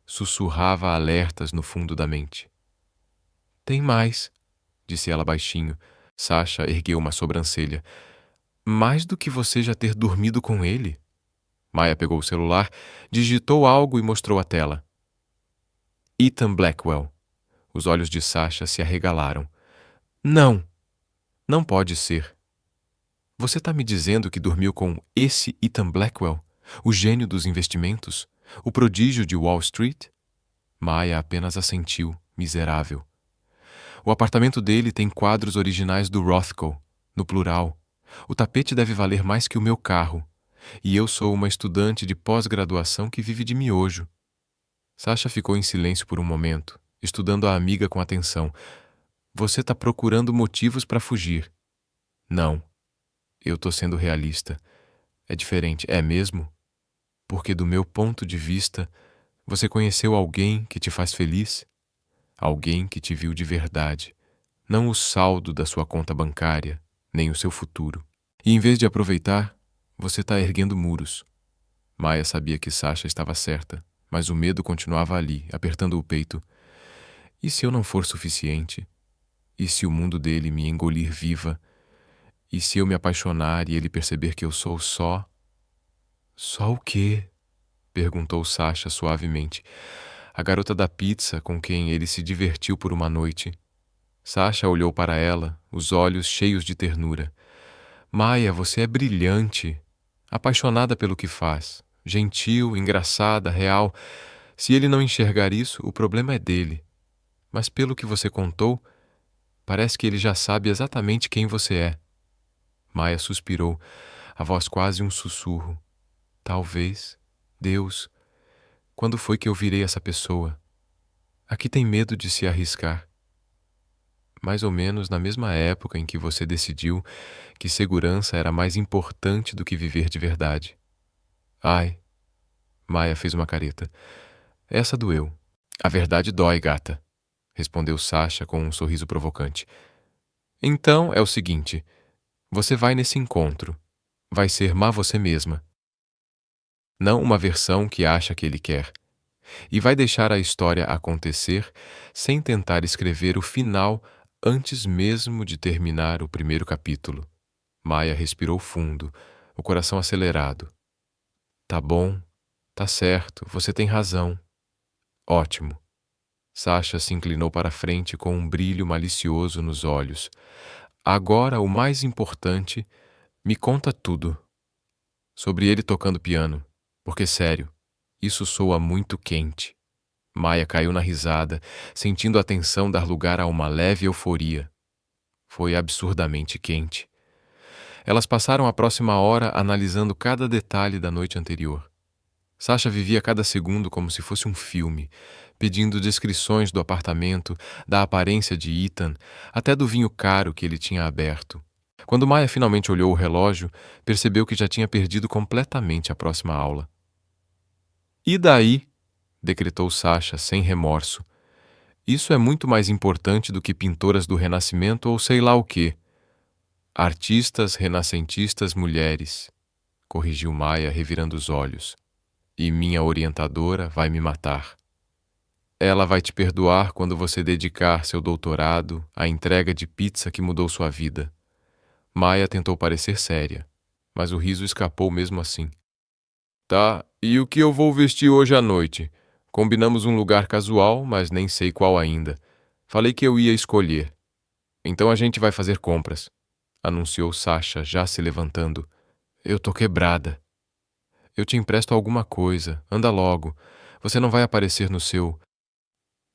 sussurrava alertas no fundo da mente. Tem mais, disse ela baixinho. Sasha ergueu uma sobrancelha. Mais do que você já ter dormido com ele? Maia pegou o celular, digitou algo e mostrou a tela. Ethan Blackwell. Os olhos de Sasha se arregalaram. Não! Não pode ser. Você está me dizendo que dormiu com esse Ethan Blackwell? O gênio dos investimentos? O prodígio de Wall Street? Maia apenas assentiu, miserável. O apartamento dele tem quadros originais do Rothko, no plural. O tapete deve valer mais que o meu carro. E eu sou uma estudante de pós-graduação que vive de miojo. Sasha ficou em silêncio por um momento, estudando a amiga com atenção. Você está procurando motivos para fugir. Não. Eu tô sendo realista. É diferente, é mesmo? Porque do meu ponto de vista, você conheceu alguém que te faz feliz? Alguém que te viu de verdade, não o saldo da sua conta bancária, nem o seu futuro. E em vez de aproveitar, você tá erguendo muros. Maia sabia que Sasha estava certa, mas o medo continuava ali, apertando o peito. E se eu não for suficiente? E se o mundo dele me engolir viva? E se eu me apaixonar e ele perceber que eu sou só? Só o quê? Perguntou Sasha suavemente. A garota da pizza com quem ele se divertiu por uma noite. Sasha olhou para ela, os olhos cheios de ternura. Maia, você é brilhante, apaixonada pelo que faz, gentil, engraçada, real. Se ele não enxergar isso, o problema é dele. Mas pelo que você contou, parece que ele já sabe exatamente quem você é. Maia suspirou, a voz quase um sussurro. Talvez, Deus, quando foi que eu virei essa pessoa? Aqui tem medo de se arriscar. Mais ou menos na mesma época em que você decidiu que segurança era mais importante do que viver de verdade. Ai, Maia fez uma careta. Essa doeu. A verdade dói, gata, respondeu Sasha com um sorriso provocante. Então é o seguinte, você vai nesse encontro. Vai ser má você mesma. Não uma versão que acha que ele quer. E vai deixar a história acontecer sem tentar escrever o final antes mesmo de terminar o primeiro capítulo. Maia respirou fundo, o coração acelerado. Tá bom, tá certo, você tem razão. Ótimo. Sasha se inclinou para a frente com um brilho malicioso nos olhos. Agora, o mais importante, me conta tudo. Sobre ele tocando piano, porque, sério, isso soa muito quente. Maia caiu na risada, sentindo a tensão dar lugar a uma leve euforia. Foi absurdamente quente. Elas passaram a próxima hora analisando cada detalhe da noite anterior. Sasha vivia cada segundo como se fosse um filme, pedindo descrições do apartamento, da aparência de Ethan, até do vinho caro que ele tinha aberto. Quando Maia finalmente olhou o relógio, percebeu que já tinha perdido completamente a próxima aula. E daí? Decretou Sasha sem remorso. Isso é muito mais importante do que pintoras do Renascimento ou sei lá o quê. Artistas renascentistas mulheres, corrigiu Maia, revirando os olhos. E minha orientadora vai me matar. Ela vai te perdoar quando você dedicar seu doutorado à entrega de pizza que mudou sua vida. Maia tentou parecer séria, mas o riso escapou mesmo assim. Tá, e o que eu vou vestir hoje à noite? Combinamos um lugar casual, mas nem sei qual ainda. Falei que eu ia escolher. Então a gente vai fazer compras, anunciou Sasha, já se levantando. Eu tô quebrada. Eu te empresto alguma coisa, anda logo. Você não vai aparecer no seu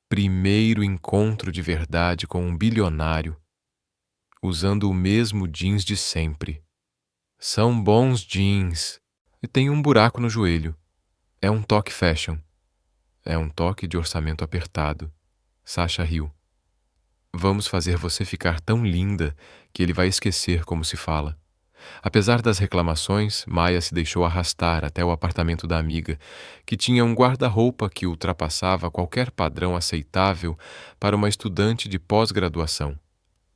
primeiro encontro de verdade com um bilionário, usando o mesmo jeans de sempre. São bons jeans. E tem um buraco no joelho. É um toque fashion. É um toque de orçamento apertado. Sasha riu. Vamos fazer você ficar tão linda que ele vai esquecer como se fala. Apesar das reclamações, Maia se deixou arrastar até o apartamento da amiga, que tinha um guarda-roupa que ultrapassava qualquer padrão aceitável para uma estudante de pós-graduação.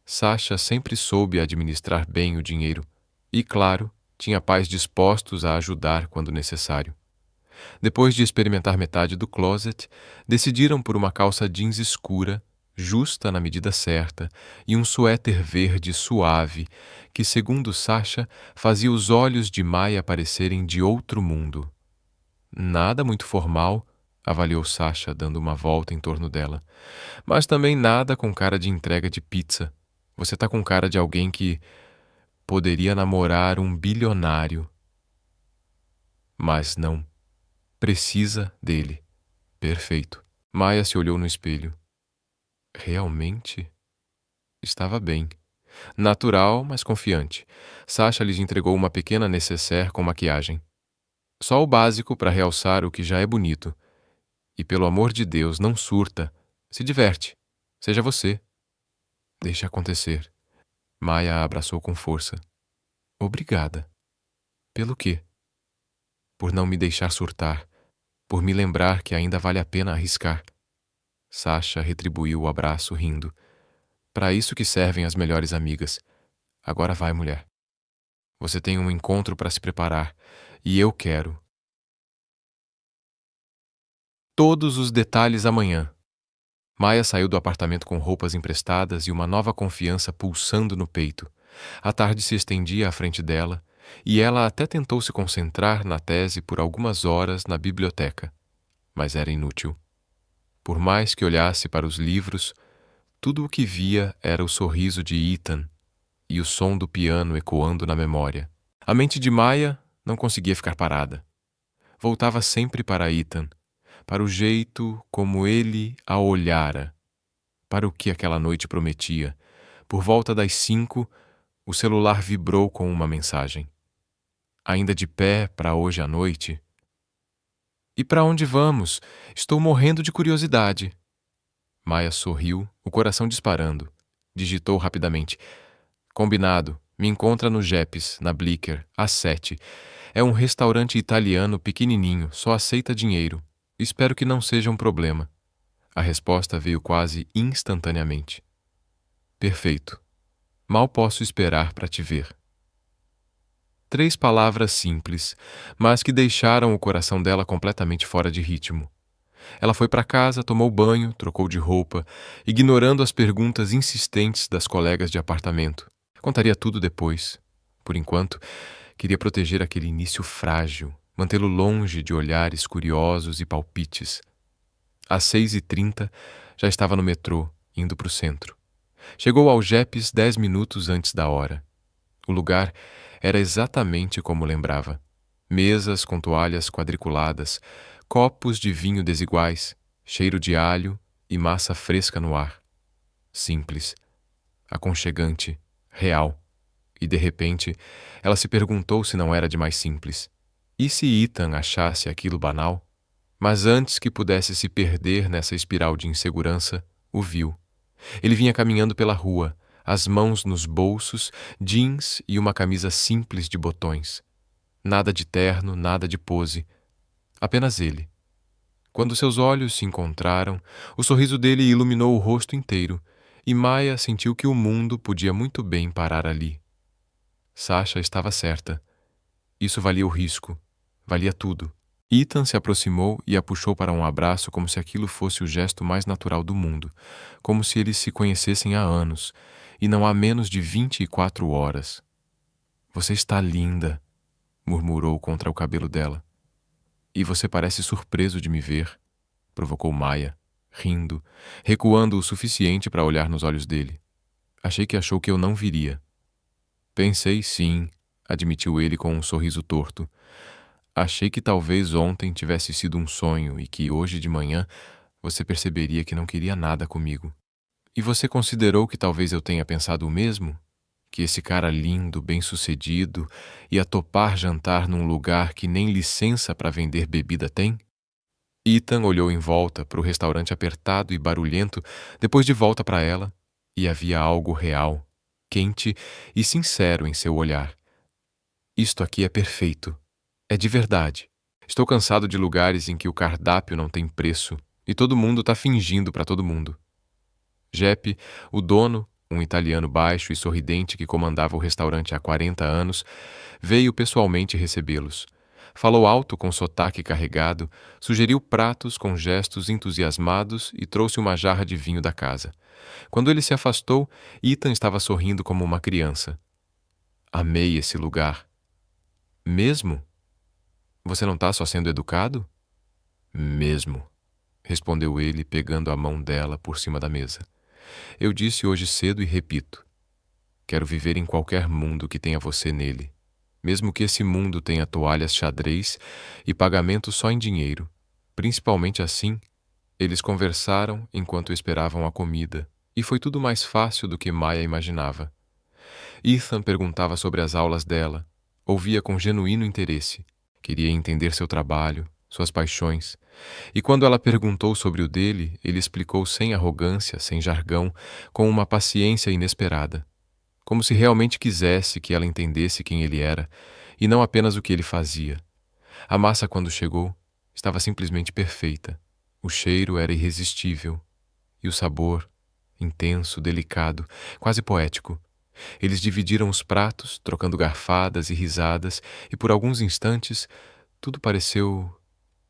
Sasha sempre soube administrar bem o dinheiro e, claro, tinha pais dispostos a ajudar quando necessário. Depois de experimentar metade do closet, decidiram por uma calça jeans escura, justa na medida certa, e um suéter verde suave que, segundo Sasha, fazia os olhos de Maia parecerem de outro mundo. Nada muito formal, avaliou Sasha, dando uma volta em torno dela, mas também nada com cara de entrega de pizza. Você tá com cara de alguém que poderia namorar um bilionário. Mas não. Precisa dele. Perfeito. Maia se olhou no espelho. Realmente? Estava bem. Natural, mas confiante. Sasha lhes entregou uma pequena nécessaire com maquiagem. Só o básico para realçar o que já é bonito. E pelo amor de Deus, não surta. Se diverte. Seja você. Deixe acontecer. Maia a abraçou com força. Obrigada. Pelo quê? Por não me deixar surtar. Por me lembrar que ainda vale a pena arriscar. Sasha retribuiu o abraço, rindo. Para isso que servem as melhores amigas. Agora vai, mulher. Você tem um encontro para se preparar. E eu quero. Todos os detalhes amanhã. Maia saiu do apartamento com roupas emprestadas e uma nova confiança pulsando no peito. A tarde se estendia à frente dela, e ela até tentou se concentrar na tese por algumas horas na biblioteca. Mas era inútil. Por mais que olhasse para os livros, Tudo o que via era o sorriso de Ethan e o som do piano ecoando na memória. A mente de Maya não conseguia ficar parada. Voltava sempre para Ethan, para o jeito como ele a olhara, para o que aquela noite prometia. Por volta das 5, o celular vibrou com uma mensagem. Ainda de pé para hoje à noite? E para onde vamos? Estou morrendo de curiosidade. Maya sorriu, o coração disparando. Digitou rapidamente. Combinado. Me encontra no Jeppes, na Blicker, às 7. É um restaurante italiano pequenininho, só aceita dinheiro. Espero que não seja um problema. A resposta veio quase instantaneamente. Perfeito. Mal posso esperar para te ver. 3 palavras simples, mas que deixaram o coração dela completamente fora de ritmo. Ela foi para casa, tomou banho, trocou de roupa, ignorando as perguntas insistentes das colegas de apartamento. Contaria tudo depois. Por enquanto, queria proteger aquele início frágil, mantê-lo longe de olhares curiosos e palpites. Às 6h30, já estava no metrô, indo para o centro. Chegou ao Jeppes 10 minutos antes da hora. O lugar era exatamente como lembrava. Mesas com toalhas quadriculadas, copos de vinho desiguais, cheiro de alho e massa fresca no ar. Simples, aconchegante, real. E, de repente, ela se perguntou se não era demais simples. E se Ethan achasse aquilo banal? Mas antes que pudesse se perder nessa espiral de insegurança, o viu. Ele vinha caminhando pela rua, as mãos nos bolsos, jeans e uma camisa simples de botões. Nada de terno, nada de pose. Apenas ele. Quando seus olhos se encontraram, o sorriso dele iluminou o rosto inteiro, e Maya sentiu que o mundo podia muito bem parar ali. Sasha estava certa. Isso valia o risco. Valia tudo. Ethan se aproximou e a puxou para um abraço como se aquilo fosse o gesto mais natural do mundo, como se eles se conhecessem há anos, e não há menos de 24 horas. Você está linda, murmurou contra o cabelo dela. E você parece surpreso de me ver, provocou Maya, rindo, recuando o suficiente para olhar nos olhos dele. Achei que achou que eu não viria. Pensei sim, admitiu ele com um sorriso torto. Achei que talvez ontem tivesse sido um sonho e que hoje de manhã você perceberia que não queria nada comigo. E você considerou que talvez eu tenha pensado o mesmo? Que esse cara lindo, bem-sucedido, ia topar jantar num lugar que nem licença para vender bebida tem? Ethan olhou em volta para o restaurante apertado e barulhento, depois de volta para ela, e havia algo real, quente e sincero em seu olhar. Isto aqui é perfeito. É de verdade. Estou cansado de lugares em que o cardápio não tem preço e todo mundo está fingindo para todo mundo. Jeppe, o dono, um italiano baixo e sorridente que comandava o restaurante há 40 anos, veio pessoalmente recebê-los. Falou alto com sotaque carregado, sugeriu pratos com gestos entusiasmados e trouxe uma jarra de vinho da casa. Quando ele se afastou, Ethan estava sorrindo como uma criança. Amei esse lugar. Mesmo? Você não está só sendo educado? Mesmo, respondeu ele, pegando a mão dela por cima da mesa. Eu disse hoje cedo e repito. Quero viver em qualquer mundo que tenha você nele, mesmo que esse mundo tenha toalhas xadrez e pagamento só em dinheiro. Principalmente assim, eles conversaram enquanto esperavam a comida, e foi tudo mais fácil do que Maya imaginava. Ethan perguntava sobre as aulas dela, ouvia com genuíno interesse. Queria entender seu trabalho, suas paixões. E quando ela perguntou sobre o dele, ele explicou sem arrogância, sem jargão, com uma paciência inesperada. Como se realmente quisesse que ela entendesse quem ele era, e não apenas o que ele fazia. A massa, quando chegou, estava simplesmente perfeita. O cheiro era irresistível. E o sabor, intenso, delicado, quase poético. Eles dividiram os pratos, trocando garfadas e risadas, e por alguns instantes tudo pareceu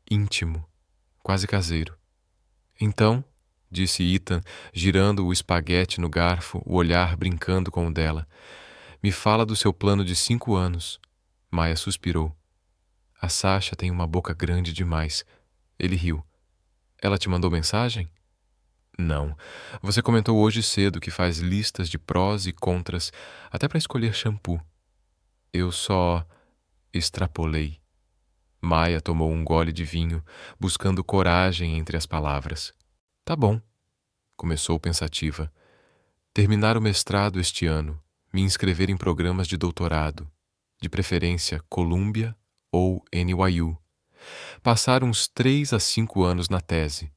íntimo, quase caseiro. Então, disse Ethan, girando o espaguete no garfo, o olhar brincando com o dela, me fala do seu plano de 5 anos. Maya suspirou. A Sasha tem uma boca grande demais. Ele riu. Ela te mandou mensagem? Não. Você comentou hoje cedo que faz listas de prós e contras, até para escolher shampoo. Eu só extrapolei. Maia tomou um gole de vinho, buscando coragem entre as palavras. Tá bom, começou pensativa. Terminar o mestrado este ano, me inscrever em programas de doutorado, de preferência Columbia ou NYU. Passar uns 3 a 5 anos na tese.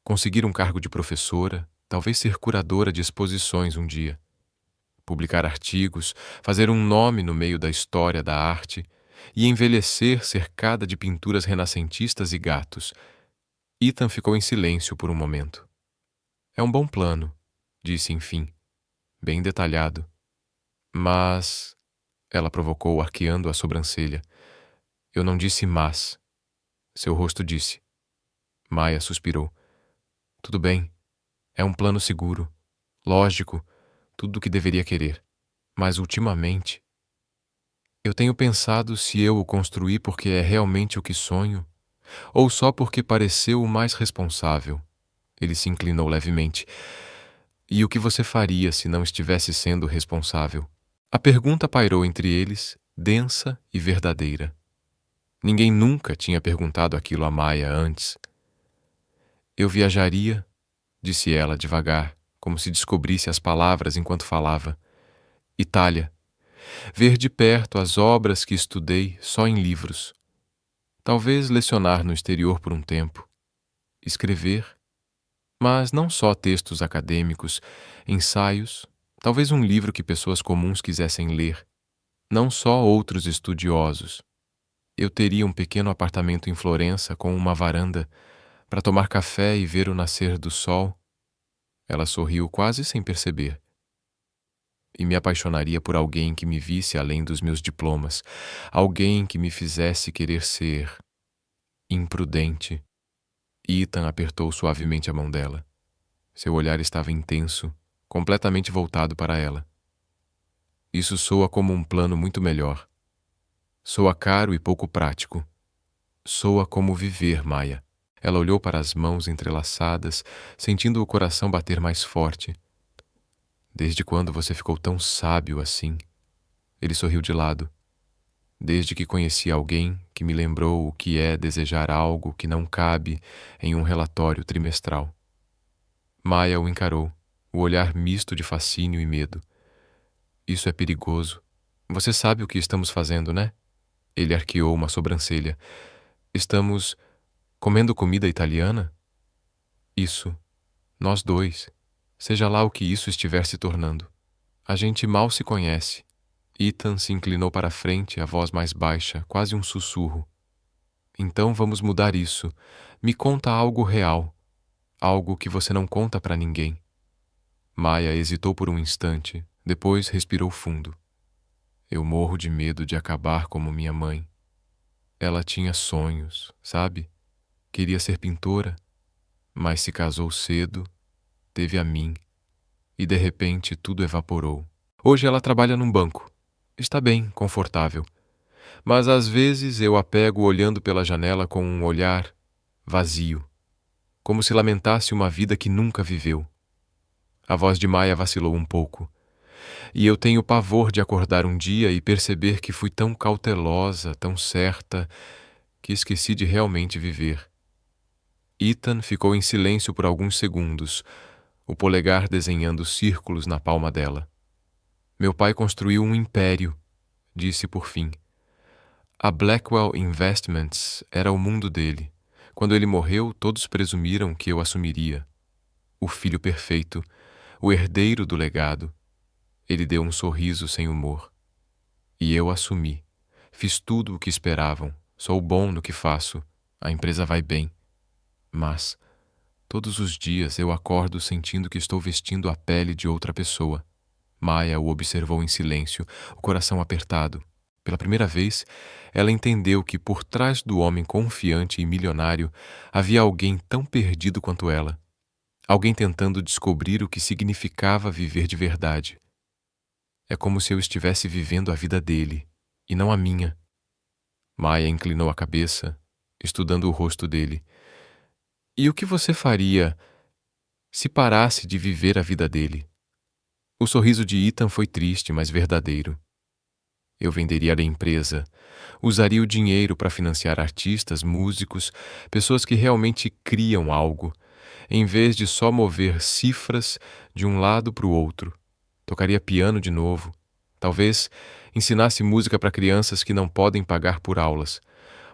Conseguir um cargo de professora, talvez ser curadora de exposições um dia. Publicar artigos, fazer um nome no meio da história da arte e envelhecer cercada de pinturas renascentistas e gatos. Ethan ficou em silêncio por um momento. É um bom plano, disse enfim, bem detalhado. Mas... Ela provocou, arqueando a sobrancelha. Eu não disse mas. Seu rosto disse. Maia suspirou. Tudo bem. É um plano seguro. Lógico. Tudo o que deveria querer. Mas ultimamente... Eu tenho pensado se eu o construí porque é realmente o que sonho, ou só porque pareceu o mais responsável. Ele se inclinou levemente. E o que você faria se não estivesse sendo responsável? A pergunta pairou entre eles, densa e verdadeira. Ninguém nunca tinha perguntado aquilo a Maia antes. Eu viajaria, disse ela devagar, como se descobrisse as palavras enquanto falava. Itália. Ver de perto as obras que estudei só em livros. Talvez lecionar no exterior por um tempo. Escrever. Mas não só textos acadêmicos, ensaios, talvez um livro que pessoas comuns quisessem ler. Não só outros estudiosos. Eu teria um pequeno apartamento em Florença com uma varanda para tomar café e ver o nascer do sol. Ela sorriu quase sem perceber. E me apaixonaria por alguém que me visse além dos meus diplomas, alguém que me fizesse querer ser imprudente. Ethan apertou suavemente a mão dela. Seu olhar estava intenso, completamente voltado para ela. Isso soa como um plano muito melhor. Soa caro e pouco prático. Soa como viver, Maia. Ela olhou para as mãos entrelaçadas, sentindo o coração bater mais forte. Desde quando você ficou tão sábio assim? Ele sorriu de lado. Desde que conheci alguém que me lembrou o que é desejar algo que não cabe em um relatório trimestral. Maia o encarou, o olhar misto de fascínio e medo. Isso é perigoso. Você sabe o que estamos fazendo, né? Ele arqueou uma sobrancelha. Estamos comendo comida italiana? Isso. Nós dois. Seja lá o que isso estiver se tornando. A gente mal se conhece. Ethan se inclinou para a frente, a voz mais baixa, quase um sussurro. Então vamos mudar isso. Me conta algo real. Algo que você não conta para ninguém. Maia hesitou por um instante, depois respirou fundo. Eu morro de medo de acabar como minha mãe. Ela tinha sonhos, sabe? Queria ser pintora, mas se casou cedo, teve a mim, e de repente tudo evaporou. Hoje ela trabalha num banco. Está bem, confortável. Mas às vezes eu a pego olhando pela janela com um olhar vazio, como se lamentasse uma vida que nunca viveu. A voz de Maia vacilou um pouco. E eu tenho pavor de acordar um dia e perceber que fui tão cautelosa, tão certa, que esqueci de realmente viver. Ethan ficou em silêncio por alguns segundos, o polegar desenhando círculos na palma dela. Meu pai construiu um império, disse por fim. A Blackwell Investments era o mundo dele. Quando ele morreu, todos presumiram que eu assumiria. O filho perfeito, o herdeiro do legado. Ele deu um sorriso sem humor. E eu assumi. Fiz tudo o que esperavam. Sou bom no que faço. A empresa vai bem. Mas, todos os dias eu acordo sentindo que estou vestindo a pele de outra pessoa. Maia o observou em silêncio, o coração apertado. Pela primeira vez, ela entendeu que por trás do homem confiante e milionário havia alguém tão perdido quanto ela. Alguém tentando descobrir o que significava viver de verdade. É como se eu estivesse vivendo a vida dele, e não a minha. Maia inclinou a cabeça, estudando o rosto dele. E o que você faria? Se parasse de viver a vida dele. O sorriso de Ethan foi triste, mas verdadeiro. Eu venderia a empresa, usaria o dinheiro para financiar artistas, músicos, pessoas que realmente criam algo, em vez de só mover cifras de um lado para o outro. Tocaria piano de novo. Talvez ensinasse música para crianças que não podem pagar por aulas.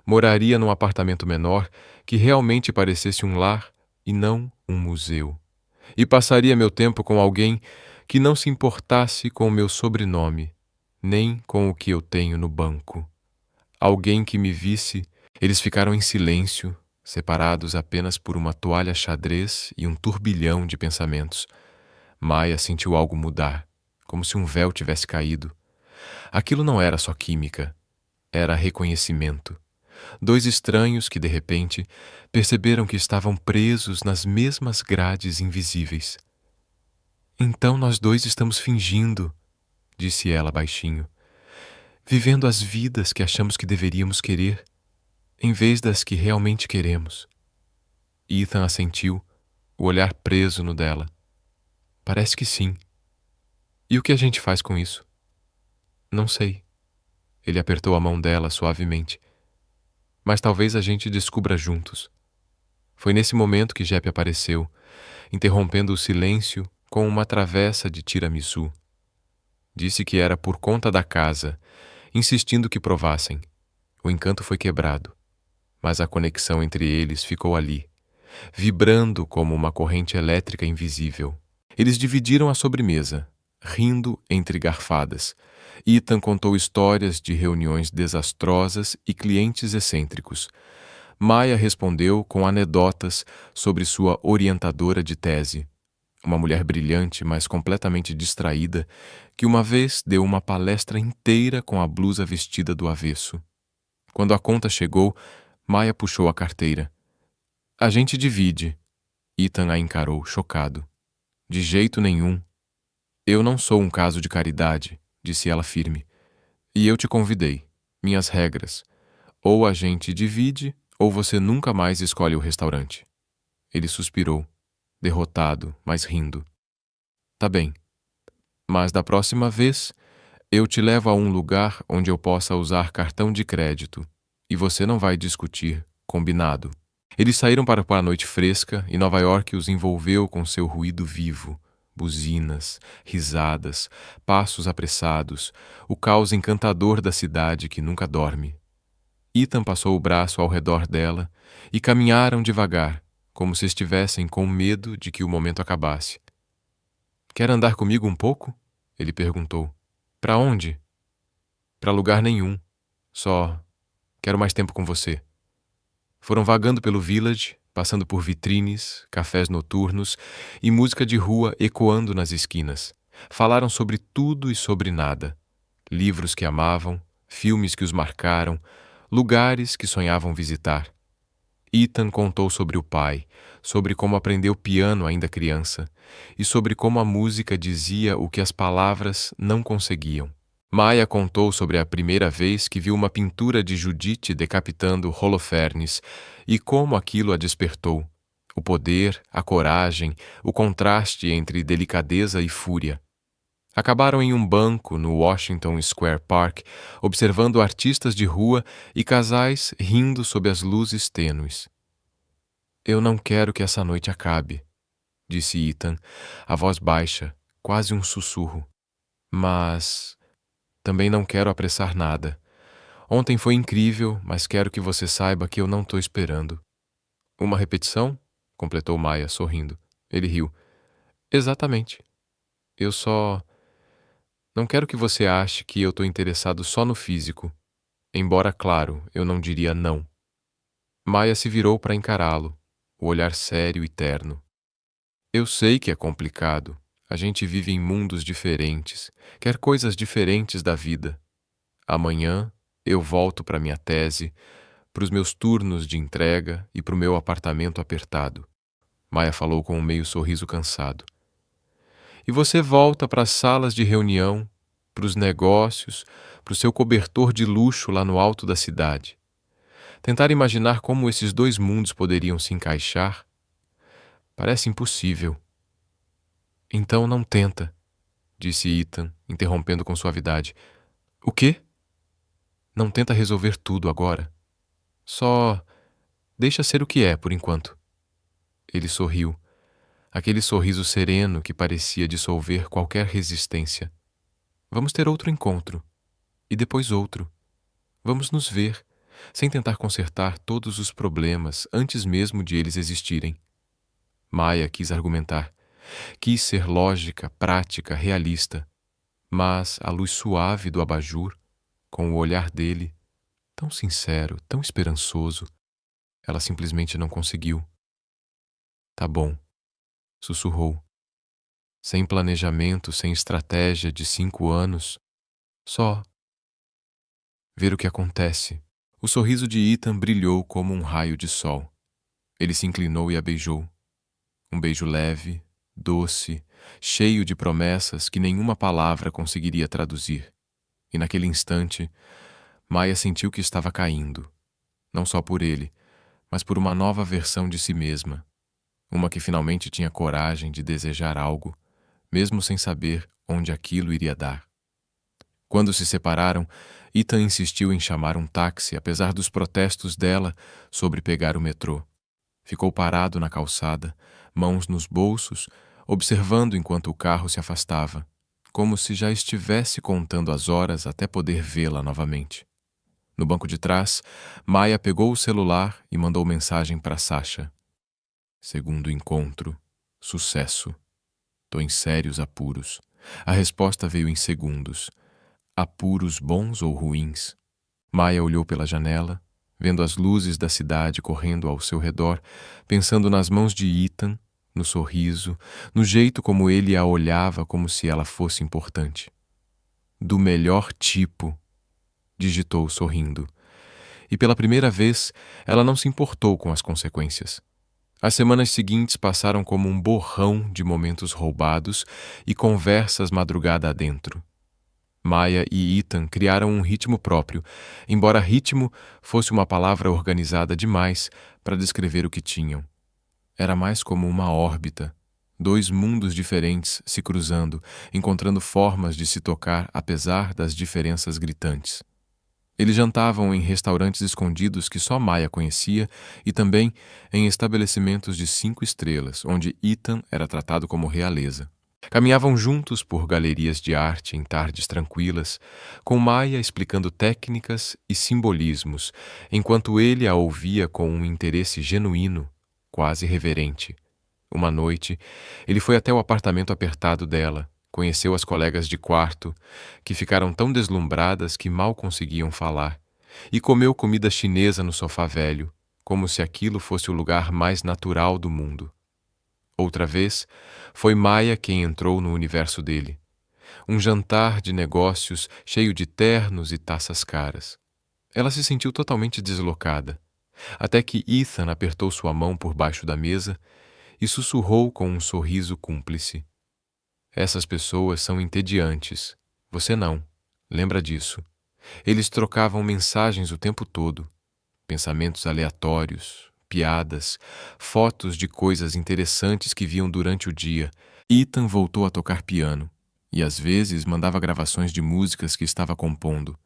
Moraria num apartamento menor que realmente parecesse um lar e não um museu. E passaria meu tempo com alguém que não se importasse com o meu sobrenome, nem com o que eu tenho no banco. Alguém que me visse. Eles ficaram em silêncio, separados apenas por uma toalha xadrez e um turbilhão de pensamentos. Maia sentiu algo mudar, como se um véu tivesse caído. Aquilo não era só química, era reconhecimento. Dois estranhos que, de repente, perceberam que estavam presos nas mesmas grades invisíveis. Então nós dois estamos fingindo, disse ela baixinho, vivendo as vidas que achamos que deveríamos querer, em vez das que realmente queremos. Ethan assentiu, o olhar preso no dela. Parece que sim. E o que a gente faz com isso? Não sei. Ele apertou a mão dela suavemente. Mas talvez a gente descubra juntos. Foi nesse momento que Jeppe apareceu, interrompendo o silêncio com uma travessa de tiramisu. Disse que era por conta da casa, insistindo que provassem. O encanto foi quebrado, mas a conexão entre eles ficou ali, vibrando como uma corrente elétrica invisível. Eles dividiram a sobremesa, rindo entre garfadas. Ethan contou histórias de reuniões desastrosas e clientes excêntricos. Maia respondeu com anedotas sobre sua orientadora de tese, uma mulher brilhante, mas completamente distraída, que uma vez deu uma palestra inteira com a blusa vestida do avesso. Quando a conta chegou, Maia puxou a carteira. A gente divide. Ethan a encarou, chocado. De jeito nenhum. Eu não sou um caso de caridade, disse ela firme. E eu te convidei. Minhas regras. Ou a gente divide, ou você nunca mais escolhe o restaurante. Ele suspirou, derrotado, mas rindo. Tá bem. Mas da próxima vez, eu te levo a um lugar onde eu possa usar cartão de crédito. E você não vai discutir. Combinado. Eles saíram para a noite fresca e Nova York os envolveu com seu ruído vivo. Buzinas, risadas, passos apressados, o caos encantador da cidade que nunca dorme. Ethan passou o braço ao redor dela e caminharam devagar, como se estivessem com medo de que o momento acabasse. Quer andar comigo um pouco? Ele perguntou. Para onde? Para lugar nenhum. Só quero mais tempo com você. Foram vagando pelo village, passando por vitrines, cafés noturnos e música de rua ecoando nas esquinas. Falaram sobre tudo e sobre nada. Livros que amavam, filmes que os marcaram, lugares que sonhavam visitar. Ethan contou sobre o pai, sobre como aprendeu piano ainda criança e sobre como a música dizia o que as palavras não conseguiam. Maia contou sobre a primeira vez que viu uma pintura de Judite decapitando Holofernes e como aquilo a despertou. O poder, a coragem, o contraste entre delicadeza e fúria. Acabaram em um banco no Washington Square Park, observando artistas de rua e casais rindo sob as luzes tênues. Eu não quero que essa noite acabe, disse Ethan, a voz baixa, quase um sussurro. Mas também não quero apressar nada. Ontem foi incrível, mas quero que você saiba que eu não estou esperando. Uma repetição? Completou Maia, sorrindo. Ele riu. Exatamente. Eu só não quero que você ache que eu estou interessado só no físico. Embora, claro, eu não diria não. Maia se virou para encará-lo, o olhar sério e terno. Eu sei que é complicado. A gente vive em mundos diferentes, quer coisas diferentes da vida. Amanhã eu volto para minha tese, para os meus turnos de entrega e para o meu apartamento apertado. Maia falou com um meio sorriso cansado. E você volta para as salas de reunião, para os negócios, para o seu cobertor de luxo lá no alto da cidade. Tentar imaginar como esses dois mundos poderiam se encaixar parece impossível. Então não tenta, disse Ethan, interrompendo com suavidade. O quê? Não tenta resolver tudo agora. Só deixa ser o que é, por enquanto. Ele sorriu, aquele sorriso sereno que parecia dissolver qualquer resistência. Vamos ter outro encontro, e depois outro. Vamos nos ver, sem tentar consertar todos os problemas antes mesmo de eles existirem. Maya quis argumentar, quis ser lógica, prática, realista, mas a luz suave do abajur, com o olhar dele, tão sincero, tão esperançoso, ela simplesmente não conseguiu. Tá bom, sussurrou. Sem planejamento, sem estratégia de 5 anos, só ver o que acontece. O sorriso de Ethan brilhou como um raio de sol. Ele se inclinou e a beijou. Um beijo leve, doce, cheio de promessas que nenhuma palavra conseguiria traduzir. E naquele instante, Maya sentiu que estava caindo. Não só por ele, mas por uma nova versão de si mesma. Uma que finalmente tinha coragem de desejar algo, mesmo sem saber onde aquilo iria dar. Quando se separaram, Ethan insistiu em chamar um táxi, apesar dos protestos dela sobre pegar o metrô. Ficou parado na calçada, mãos nos bolsos, observando enquanto o carro se afastava, como se já estivesse contando as horas até poder vê-la novamente. No banco de trás, Maya pegou o celular e mandou mensagem para Sasha. Segundo encontro, sucesso. Tô em sérios apuros. A resposta veio em segundos. Apuros bons ou ruins? Maya olhou pela janela, vendo as luzes da cidade correndo ao seu redor, pensando nas mãos de Ethan, no sorriso, no jeito como ele a olhava como se ela fosse importante. Do melhor tipo, digitou sorrindo. E pela primeira vez, ela não se importou com as consequências. As semanas seguintes passaram como um borrão de momentos roubados e conversas madrugada adentro. Maya e Ethan criaram um ritmo próprio, embora ritmo fosse uma palavra organizada demais para descrever o que tinham. Era mais como uma órbita, 2 mundos diferentes se cruzando, encontrando formas de se tocar apesar das diferenças gritantes. Eles jantavam em restaurantes escondidos que só Maya conhecia e também em estabelecimentos de 5 estrelas, onde Ethan era tratado como realeza. Caminhavam juntos por galerias de arte em tardes tranquilas, com Maya explicando técnicas e simbolismos, enquanto ele a ouvia com um interesse genuíno, quase reverente. Uma noite, ele foi até o apartamento apertado dela, conheceu as colegas de quarto, que ficaram tão deslumbradas que mal conseguiam falar, e comeu comida chinesa no sofá velho, como se aquilo fosse o lugar mais natural do mundo. Outra vez, foi Maya quem entrou no universo dele. Um jantar de negócios cheio de ternos e taças caras. Ela se sentiu totalmente deslocada, até que Ethan apertou sua mão por baixo da mesa e sussurrou com um sorriso cúmplice. Essas pessoas são entediantes. Você não. Lembra disso. Eles trocavam mensagens o tempo todo. Pensamentos aleatórios, piadas, fotos de coisas interessantes que viam durante o dia. Ethan voltou a tocar piano e às vezes mandava gravações de músicas que estava compondo.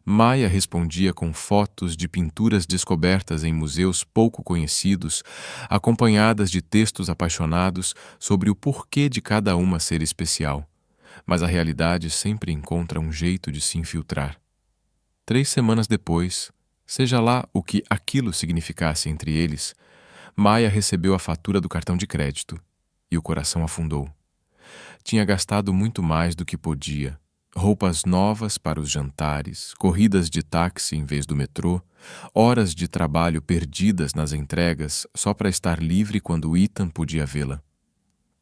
Maya respondia com fotos de pinturas descobertas em museus pouco conhecidos, acompanhadas de textos apaixonados sobre o porquê de cada uma ser especial. Mas a realidade sempre encontra um jeito de se infiltrar. 3 semanas depois, seja lá o que aquilo significasse entre eles, Maya recebeu a fatura do cartão de crédito e o coração afundou. Tinha gastado muito mais do que podia. Roupas novas para os jantares, corridas de táxi em vez do metrô, horas de trabalho perdidas nas entregas só para estar livre quando Ethan podia vê-la.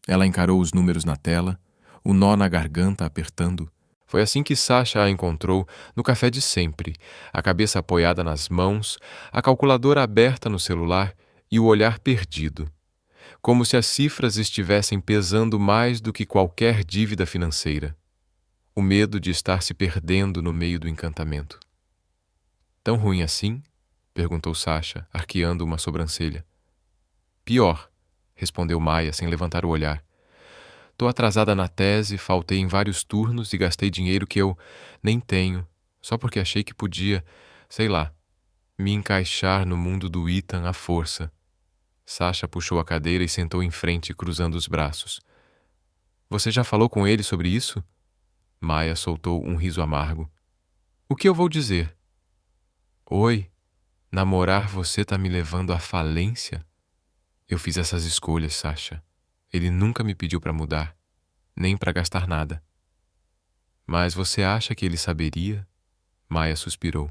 Ela encarou os números na tela, o nó na garganta apertando. Foi assim que Sasha a encontrou no café de sempre, a cabeça apoiada nas mãos, a calculadora aberta no celular e o olhar perdido, como se as cifras estivessem pesando mais do que qualquer dívida financeira. O medo de estar se perdendo no meio do encantamento. Tão ruim assim? Perguntou Sasha, arqueando uma sobrancelha. Pior, respondeu Maya sem levantar o olhar. Tô atrasada na tese, faltei em vários turnos e gastei dinheiro que eu nem tenho, só porque achei que podia, sei lá, me encaixar no mundo do Ethan à força. Sasha puxou a cadeira e sentou em frente, cruzando os braços. Você já falou com ele sobre isso? Maya soltou um riso amargo. O que eu vou dizer? Oi, namorar você tá me levando à falência? Eu fiz essas escolhas, Sasha. Ele nunca me pediu para mudar, nem para gastar nada. Mas você acha que ele saberia? Maya suspirou.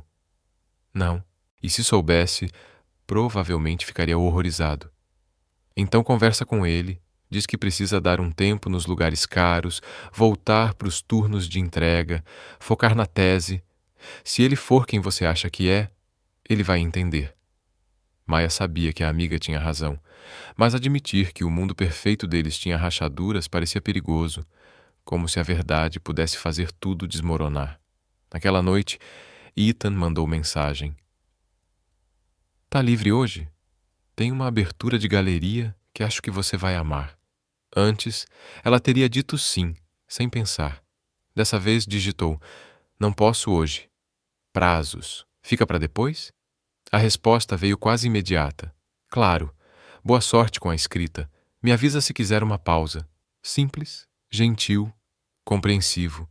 Não. E se soubesse, provavelmente ficaria horrorizado. Então conversa com ele, diz que precisa dar um tempo nos lugares caros, voltar para os turnos de entrega, focar na tese. Se ele for quem você acha que é, ele vai entender. Maya sabia que a amiga tinha razão, mas admitir que o mundo perfeito deles tinha rachaduras parecia perigoso, como se a verdade pudesse fazer tudo desmoronar. Naquela noite, Ethan mandou mensagem. Tá livre hoje? Tem uma abertura de galeria que acho que você vai amar. Antes, ela teria dito sim, sem pensar. Dessa vez digitou, não posso hoje. Prazos. Fica para depois? A resposta veio quase imediata. Claro. Boa sorte com a escrita. Me avisa se quiser uma pausa. Simples, gentil, compreensivo.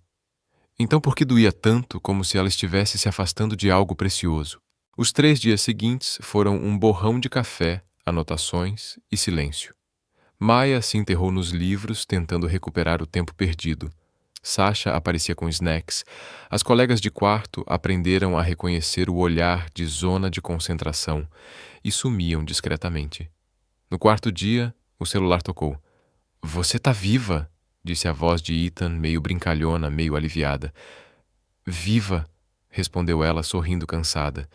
Então por que doía tanto como se ela estivesse se afastando de algo precioso? Os 3 dias seguintes foram um borrão de café, anotações e silêncio. Maya se enterrou nos livros, tentando recuperar o tempo perdido. Sasha aparecia com snacks. As colegas de quarto aprenderam a reconhecer o olhar de zona de concentração e sumiam discretamente. No quarto dia, o celular tocou. Você tá viva, disse a voz de Ethan, meio brincalhona, meio aliviada. Viva, respondeu ela, sorrindo cansada.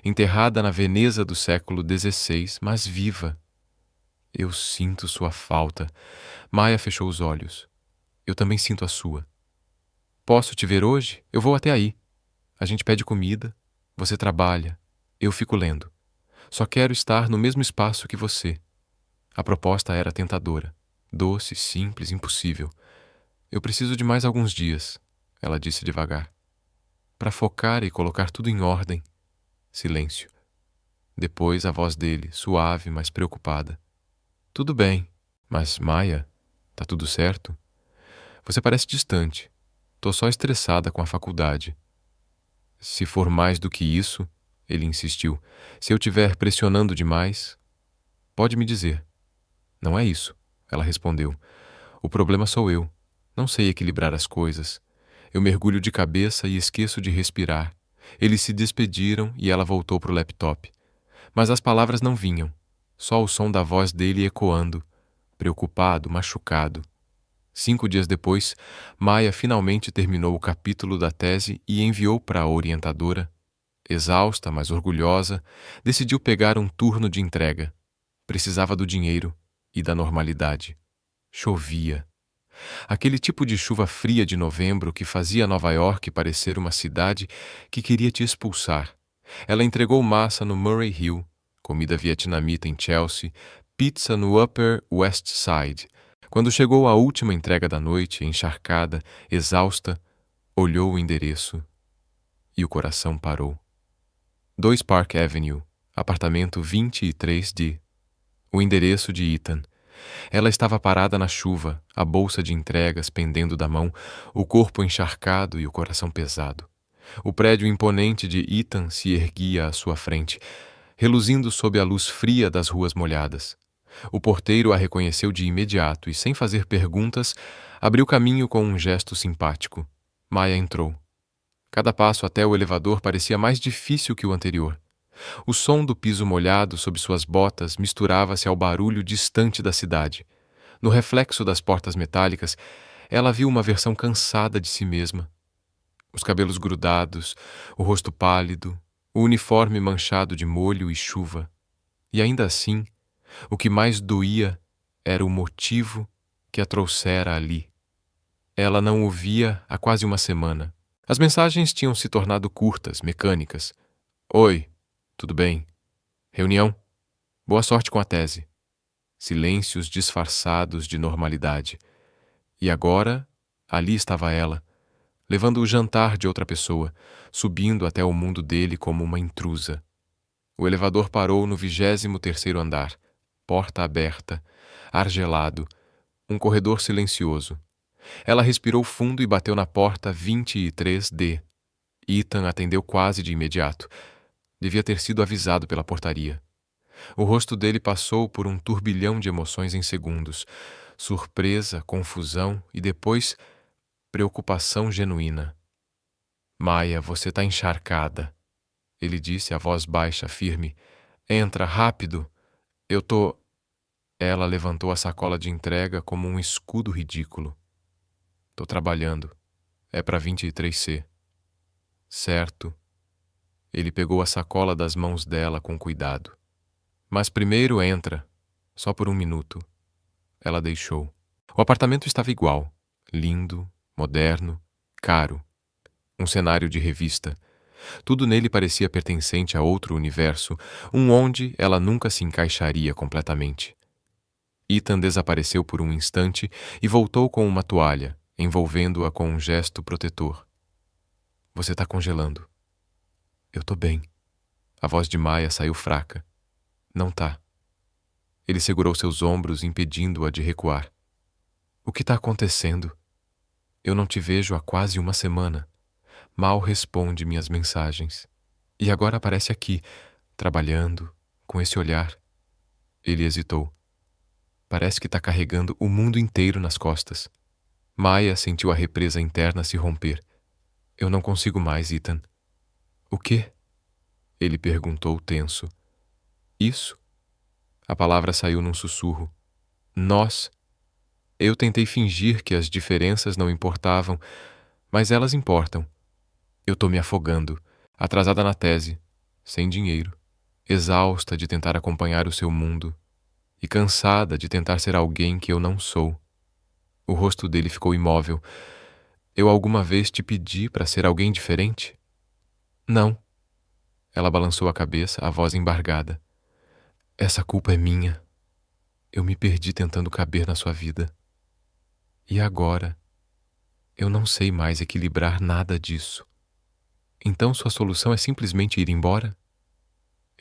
Enterrada na Veneza do século XVI, mas viva. Eu sinto sua falta. Maya fechou os olhos. Eu também sinto a sua. Posso te ver hoje? Eu vou até aí. A gente pede comida, você trabalha, eu fico lendo. Só quero estar no mesmo espaço que você. A proposta era tentadora. Doce, simples, impossível. Eu preciso de mais alguns dias, ela disse devagar. Para focar e colocar tudo em ordem. Silêncio. Depois a voz dele, suave, mas preocupada. Tudo bem, mas Maya, tá tudo certo? Você parece distante. Tô só estressada com a faculdade. Se for mais do que isso, ele insistiu, se eu estiver pressionando demais, pode me dizer. Não é isso, ela respondeu. O problema sou eu. Não sei equilibrar as coisas. Eu mergulho de cabeça e esqueço de respirar. Eles se despediram e ela voltou para o laptop. Mas as palavras não vinham. Só o som da voz dele ecoando, preocupado, machucado. 5 dias depois, Maya finalmente terminou o capítulo da tese e enviou para a orientadora. Exausta, mas orgulhosa, decidiu pegar um turno de entrega. Precisava do dinheiro e da normalidade. Chovia. Aquele tipo de chuva fria de novembro que fazia Nova York parecer uma cidade que queria te expulsar. Ela entregou massa no Murray Hill, comida vietnamita em Chelsea, pizza no Upper West Side. Quando chegou à última entrega da noite, encharcada, exausta, olhou o endereço e o coração parou. 2 Park Avenue, apartamento 23D. O endereço de Ethan. Ela estava parada na chuva, a bolsa de entregas pendendo da mão, o corpo encharcado e o coração pesado. O prédio imponente de Ethan se erguia à sua frente, reluzindo sob a luz fria das ruas molhadas. O porteiro a reconheceu de imediato e, sem fazer perguntas, abriu caminho com um gesto simpático. Maya entrou. Cada passo até o elevador parecia mais difícil que o anterior. O som do piso molhado sob suas botas misturava-se ao barulho distante da cidade. No reflexo das portas metálicas, ela viu uma versão cansada de si mesma. Os cabelos grudados, o rosto pálido, o uniforme manchado de molho e chuva. E ainda assim, o que mais doía era o motivo que a trouxera ali. Ela não o via há quase uma semana. As mensagens tinham se tornado curtas, mecânicas. Oi, tudo bem? Reunião? Boa sorte com a tese. Silêncios disfarçados de normalidade. E agora, ali estava ela, levando o jantar de outra pessoa, subindo até o mundo dele como uma intrusa. O elevador parou no 23º andar, porta aberta, ar gelado, um corredor silencioso. Ela respirou fundo e bateu na porta 23D. Ethan atendeu quase de imediato. Devia ter sido avisado pela portaria. O rosto dele passou por um turbilhão de emoções em segundos. Surpresa, confusão e depois preocupação genuína. Maya, você está encharcada, ele disse, a voz baixa, firme. Entra, rápido. Eu tô... Ela levantou a sacola de entrega como um escudo ridículo. Tô trabalhando. É para 23C. Certo. Ele pegou a sacola das mãos dela com cuidado. Mas primeiro entra, só por 1 minuto. Ela deixou. O apartamento estava igual, lindo, moderno, caro. Um cenário de revista. Tudo nele parecia pertencente a outro universo, um onde ela nunca se encaixaria completamente. Ethan desapareceu por um instante e voltou com uma toalha, envolvendo-a com um gesto protetor. Você está congelando. Eu tô bem. A voz de Maya saiu fraca. Não tá. Ele segurou seus ombros, impedindo-a de recuar. O que está acontecendo? Eu não te vejo há quase 1 semana. Mal responde minhas mensagens. E agora aparece aqui, trabalhando, com esse olhar. Ele hesitou. Parece que está carregando o mundo inteiro nas costas. Maya sentiu a represa interna se romper. Eu não consigo mais, Ethan. O quê? Ele perguntou tenso. Isso? A palavra saiu num sussurro. Nós. Eu tentei fingir que as diferenças não importavam, mas elas importam. Eu tô me afogando, atrasada na tese, sem dinheiro, exausta de tentar acompanhar o seu mundo e cansada de tentar ser alguém que eu não sou. O rosto dele ficou imóvel. Eu alguma vez te pedi para ser alguém diferente? Não. Ela balançou a cabeça, a voz embargada. Essa culpa é minha. Eu me perdi tentando caber na sua vida. E agora? Eu não sei mais equilibrar nada disso. Então sua solução é simplesmente ir embora?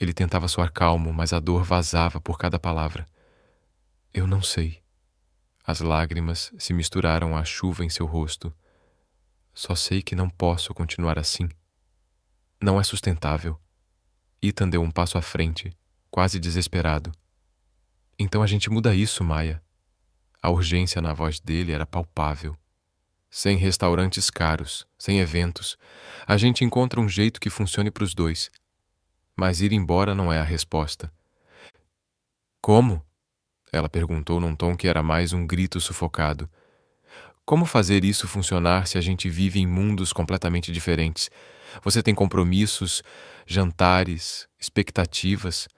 Ele tentava soar calmo, mas a dor vazava por cada palavra. Eu não sei. As lágrimas se misturaram à chuva em seu rosto. Só sei que não posso continuar assim. Não é sustentável. Ethan deu um passo à frente, quase desesperado. Então a gente muda isso, Maya. A urgência na voz dele era palpável. Sem restaurantes caros, sem eventos, a gente encontra um jeito que funcione para os dois. Mas ir embora não é a resposta. Como? Ela perguntou num tom que era mais um grito sufocado. Como fazer isso funcionar se a gente vive em mundos completamente diferentes? Você tem compromissos, jantares, expectativas.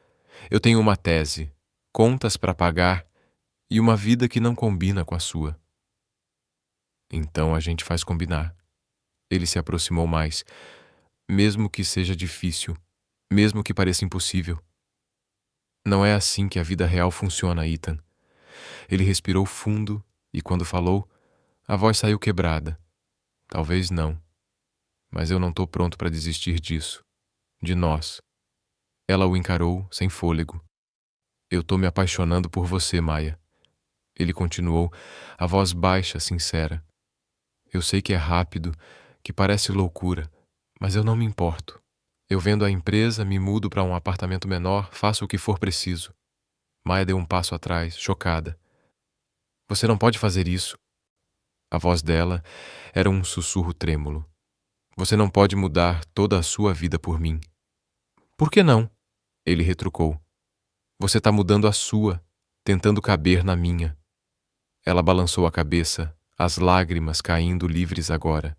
Eu tenho uma tese, contas para pagar e uma vida que não combina com a sua. Então a gente faz combinar. Ele se aproximou mais, mesmo que seja difícil, mesmo que pareça impossível. Não é assim que a vida real funciona, Ethan. Ele respirou fundo e, quando falou, a voz saiu quebrada. Talvez não. Mas eu não estou pronto para desistir disso. De nós. Ela o encarou, sem fôlego. Eu estou me apaixonando por você, Maya. Ele continuou, a voz baixa, sincera. Eu sei que é rápido, que parece loucura, mas eu não me importo. Eu vendo a empresa, me mudo para um apartamento menor, faço o que for preciso. Maya deu um passo atrás, chocada. Você não pode fazer isso. A voz dela era um sussurro trêmulo. Você não pode mudar toda a sua vida por mim. Por que não? Ele retrucou. Você está mudando a sua, tentando caber na minha. Ela balançou a cabeça, as lágrimas caindo livres agora.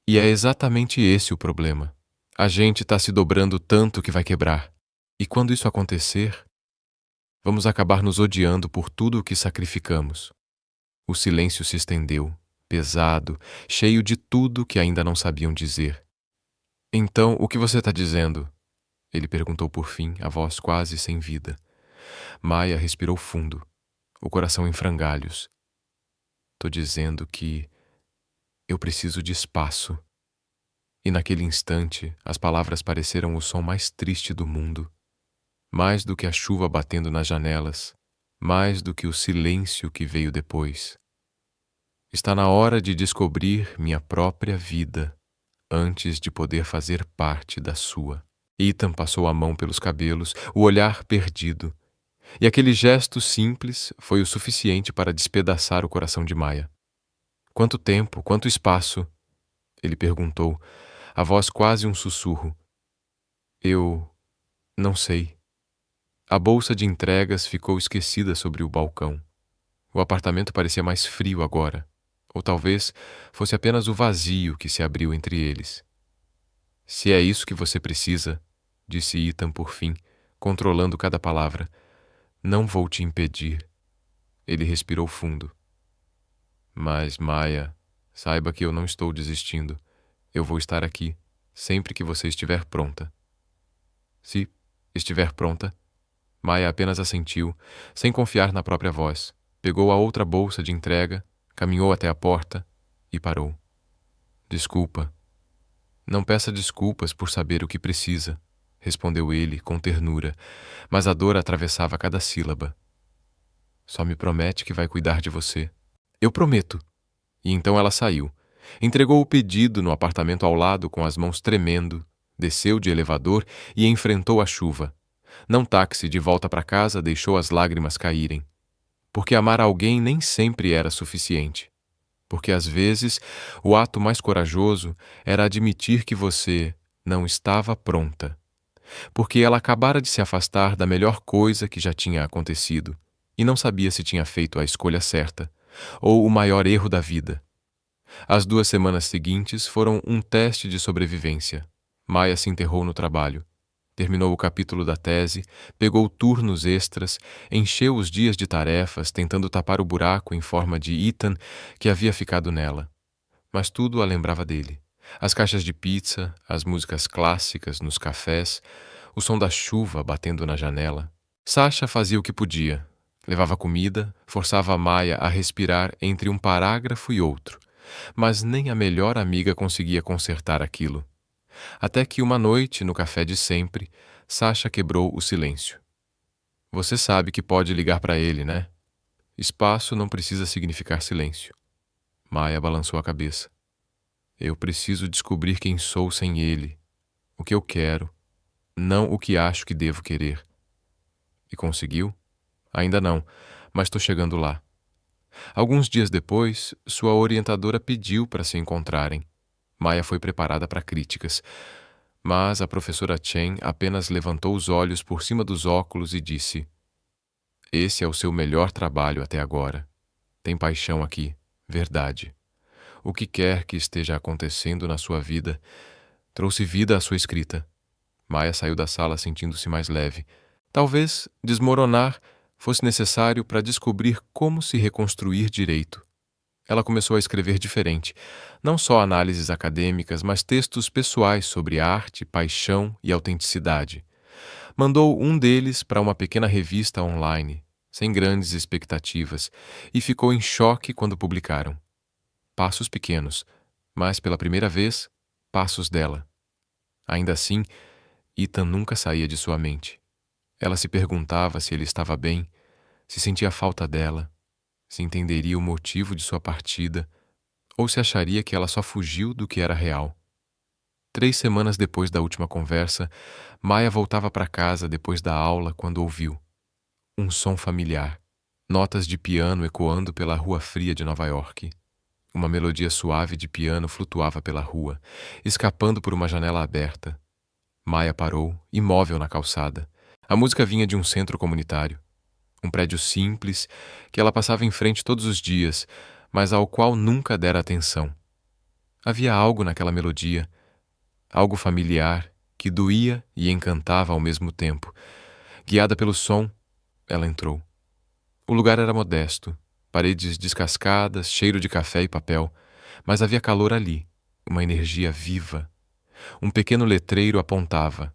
E é exatamente esse o problema. A gente está se dobrando tanto que vai quebrar. E quando isso acontecer, vamos acabar nos odiando por tudo o que sacrificamos. O silêncio se estendeu, pesado, cheio de tudo que ainda não sabiam dizer. Então, o que você está dizendo? Ele perguntou por fim, a voz quase sem vida. Maya respirou fundo, o coração em frangalhos. Tô dizendo que eu preciso de espaço. E naquele instante, as palavras pareceram o som mais triste do mundo, mais do que a chuva batendo nas janelas, mais do que o silêncio que veio depois. Está na hora de descobrir minha própria vida antes de poder fazer parte da sua. Ethan passou a mão pelos cabelos, o olhar perdido, e aquele gesto simples foi o suficiente para despedaçar o coração de Maya. Quanto tempo, quanto espaço? Ele perguntou, a voz quase um sussurro. Eu não sei. A bolsa de entregas ficou esquecida sobre o balcão. O apartamento parecia mais frio agora, ou talvez fosse apenas o vazio que se abriu entre eles. Se é isso que você precisa, disse Ethan por fim, controlando cada palavra, não vou te impedir. Ele respirou fundo. Mas, Maya, saiba que eu não estou desistindo. Eu vou estar aqui, sempre que você estiver pronta. Se estiver pronta. Maya apenas assentiu, sem confiar na própria voz. Pegou a outra bolsa de entrega, caminhou até a porta e parou. Desculpa. Não peça desculpas por saber o que precisa, respondeu ele com ternura, mas a dor atravessava cada sílaba. Só me promete que vai cuidar de você. Eu prometo. E então ela saiu. Entregou o pedido no apartamento ao lado com as mãos tremendo, desceu de elevador e enfrentou a chuva. Num táxi de volta para casa, deixou as lágrimas caírem. Porque amar alguém nem sempre era suficiente. Porque às vezes o ato mais corajoso era admitir que você não estava pronta. Porque ela acabara de se afastar da melhor coisa que já tinha acontecido e não sabia se tinha feito a escolha certa ou o maior erro da vida. As 2 semanas seguintes foram um teste de sobrevivência. Maya se enterrou no trabalho. Terminou o capítulo da tese, pegou turnos extras, encheu os dias de tarefas, tentando tapar o buraco em forma de Ethan que havia ficado nela. Mas tudo a lembrava dele. As caixas de pizza, as músicas clássicas nos cafés, o som da chuva batendo na janela. Sasha fazia o que podia. Levava comida, forçava a Maya a respirar entre um parágrafo e outro. Mas nem a melhor amiga conseguia consertar aquilo. Até que uma noite, no café de sempre, Sasha quebrou o silêncio. Você sabe que pode ligar para ele, né? Espaço não precisa significar silêncio. Maya balançou a cabeça. Eu preciso descobrir quem sou sem ele, o que eu quero, não o que acho que devo querer. E conseguiu? Ainda não, mas estou chegando lá. Alguns dias depois, sua orientadora pediu para se encontrarem. Maya foi preparada para críticas, mas a professora Chen apenas levantou os olhos por cima dos óculos e disse: Esse é o seu melhor trabalho até agora. Tem paixão aqui, verdade. O que quer que esteja acontecendo na sua vida trouxe vida à sua escrita. Maya saiu da sala sentindo-se mais leve. Talvez desmoronar fosse necessário para descobrir como se reconstruir direito. Ela começou a escrever diferente, não só análises acadêmicas, mas textos pessoais sobre arte, paixão e autenticidade. Mandou um deles para uma pequena revista online, sem grandes expectativas, e ficou em choque quando publicaram. Passos pequenos, mas pela primeira vez, passos dela. Ainda assim, Ethan nunca saía de sua mente. Ela se perguntava se ele estava bem, se sentia falta dela, se entenderia o motivo de sua partida, ou se acharia que ela só fugiu do que era real. 3 semanas depois da última conversa, Maya voltava para casa depois da aula quando ouviu um som familiar, notas de piano ecoando pela rua fria de Nova York. Uma melodia suave de piano flutuava pela rua, escapando por uma janela aberta. Maya parou, imóvel na calçada. A música vinha de um centro comunitário. Um prédio simples, que ela passava em frente todos os dias, mas ao qual nunca dera atenção. Havia algo naquela melodia, algo familiar, que doía e encantava ao mesmo tempo. Guiada pelo som, ela entrou. O lugar era modesto, paredes descascadas, cheiro de café e papel, mas havia calor ali, uma energia viva. Um pequeno letreiro apontava: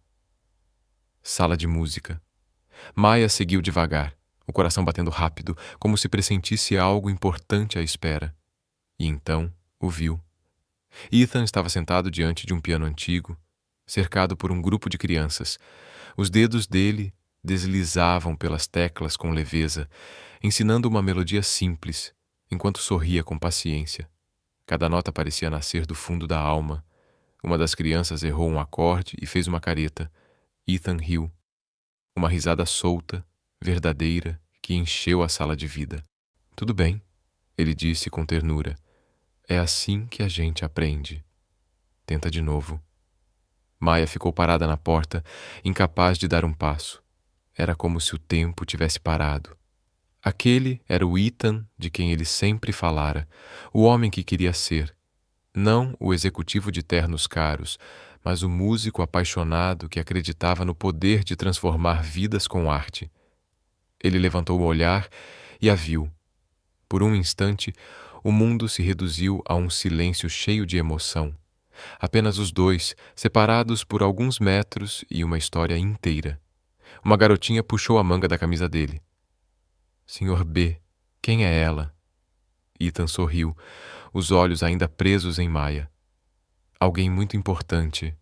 Sala de música. Maya seguiu devagar. o coração batendo rápido, como se pressentisse algo importante à espera. E então o viu. Ethan estava sentado diante de um piano antigo, cercado por um grupo de crianças. Os dedos dele deslizavam pelas teclas com leveza, ensinando uma melodia simples, enquanto sorria com paciência. Cada nota parecia nascer do fundo da alma. Uma das crianças errou um acorde e fez uma careta. Ethan riu. Uma risada solta, verdadeira, que encheu a sala de vida. "Tudo bem", ele disse com ternura. "É assim que a gente aprende." "Tenta de novo." Maya ficou parada na porta, incapaz de dar um passo. Era como se o tempo tivesse parado. Aquele era o Ethan de quem ele sempre falara, o homem que queria ser. Não o executivo de ternos caros, mas o músico apaixonado que acreditava no poder de transformar vidas com arte. Ele levantou o olhar e a viu. Por um instante, o mundo se reduziu a um silêncio cheio de emoção. Apenas os dois, separados por alguns metros e uma história inteira. Uma garotinha puxou a manga da camisa dele. "Senhor B, quem é ela?" Ethan sorriu, os olhos ainda presos em Maya. "Alguém muito importante."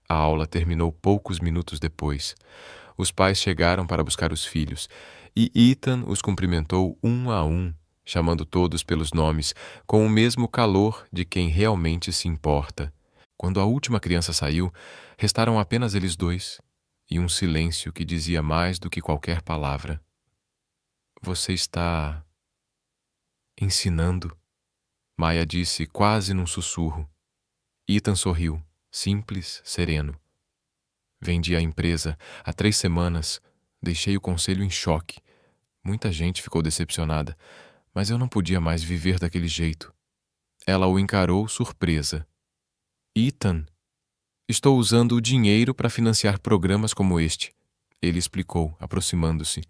A aula terminou poucos minutos depois. Os pais chegaram para buscar os filhos, e Ethan os cumprimentou um a um, chamando todos pelos nomes, com o mesmo calor de quem realmente se importa. Quando a última criança saiu, restaram apenas eles dois, e um silêncio que dizia mais do que qualquer palavra. "Você está ensinando?" Maya disse quase num sussurro. Ethan sorriu, simples, sereno. "Vendi a empresa há 3 semanas, deixei o conselho em choque. Muita gente ficou decepcionada, mas eu não podia mais viver daquele jeito." Ela o encarou surpresa. "Ethan, estou usando o dinheiro para financiar programas como este", ele explicou, aproximando-se.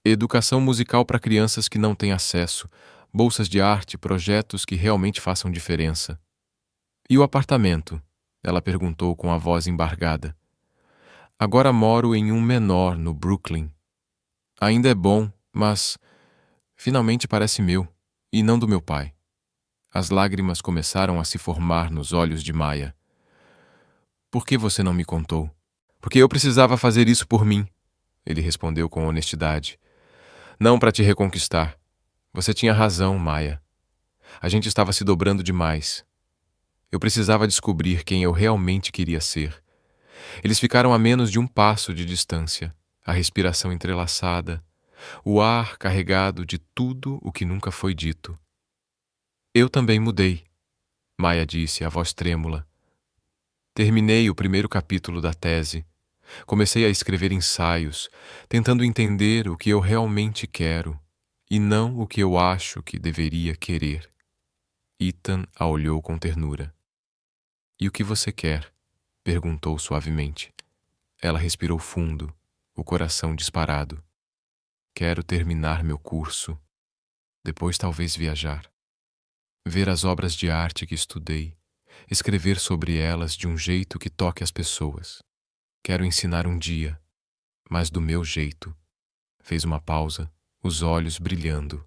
"Educação musical para crianças que não têm acesso, bolsas de arte, projetos que realmente façam diferença." "E o apartamento?" ela perguntou com a voz embargada. "Agora moro em um menor no Brooklyn. Ainda é bom, mas finalmente parece meu, e não do meu pai." As lágrimas começaram a se formar nos olhos de Maya. "Por que você não me contou?" "Porque eu precisava fazer isso por mim", ele respondeu com honestidade. "Não para te reconquistar. Você tinha razão, Maya. A gente estava se dobrando demais. Eu precisava descobrir quem eu realmente queria ser." Eles ficaram a menos de um passo de distância, a respiração entrelaçada, o ar carregado de tudo o que nunca foi dito. "Eu também mudei", Maya disse, a voz trêmula. "Terminei o primeiro capítulo da tese. Comecei a escrever ensaios, tentando entender o que eu realmente quero, e não o que eu acho que deveria querer." Ethan a olhou com ternura. "E o que você quer?" perguntou suavemente. Ela respirou fundo, o coração disparado. "Quero terminar meu curso, depois talvez viajar. Ver as obras de arte que estudei, escrever sobre elas de um jeito que toque as pessoas. Quero ensinar um dia, mas do meu jeito." Fez uma pausa, os olhos brilhando.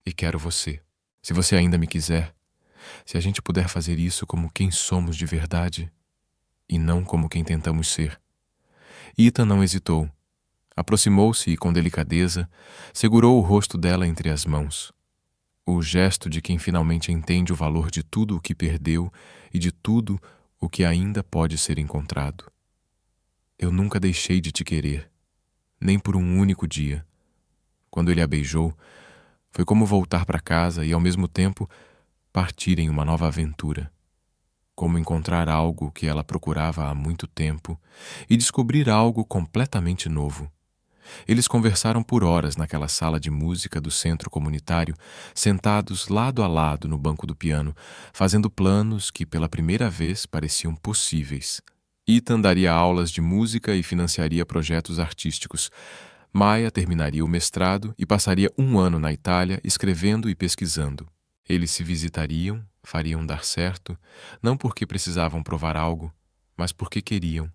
"E quero você. Se você ainda me quiser, se a gente puder fazer isso como quem somos de verdade, e não como quem tentamos ser." Ethan não hesitou. Aproximou-se e, com delicadeza, segurou o rosto dela entre as mãos. O gesto de quem finalmente entende o valor de tudo o que perdeu e de tudo o que ainda pode ser encontrado. "Eu nunca deixei de te querer, nem por um único dia." Quando ele a beijou, foi como voltar para casa e, ao mesmo tempo, partir em uma nova aventura. Como encontrar algo que ela procurava há muito tempo e descobrir algo completamente novo. Eles conversaram por horas naquela sala de música do centro comunitário, sentados lado a lado no banco do piano, fazendo planos que pela primeira vez pareciam possíveis. Ethan daria aulas de música e financiaria projetos artísticos. Maya terminaria o mestrado e passaria 1 ano na Itália escrevendo e pesquisando. Eles se visitariam, fariam dar certo, não porque precisavam provar algo, mas porque queriam.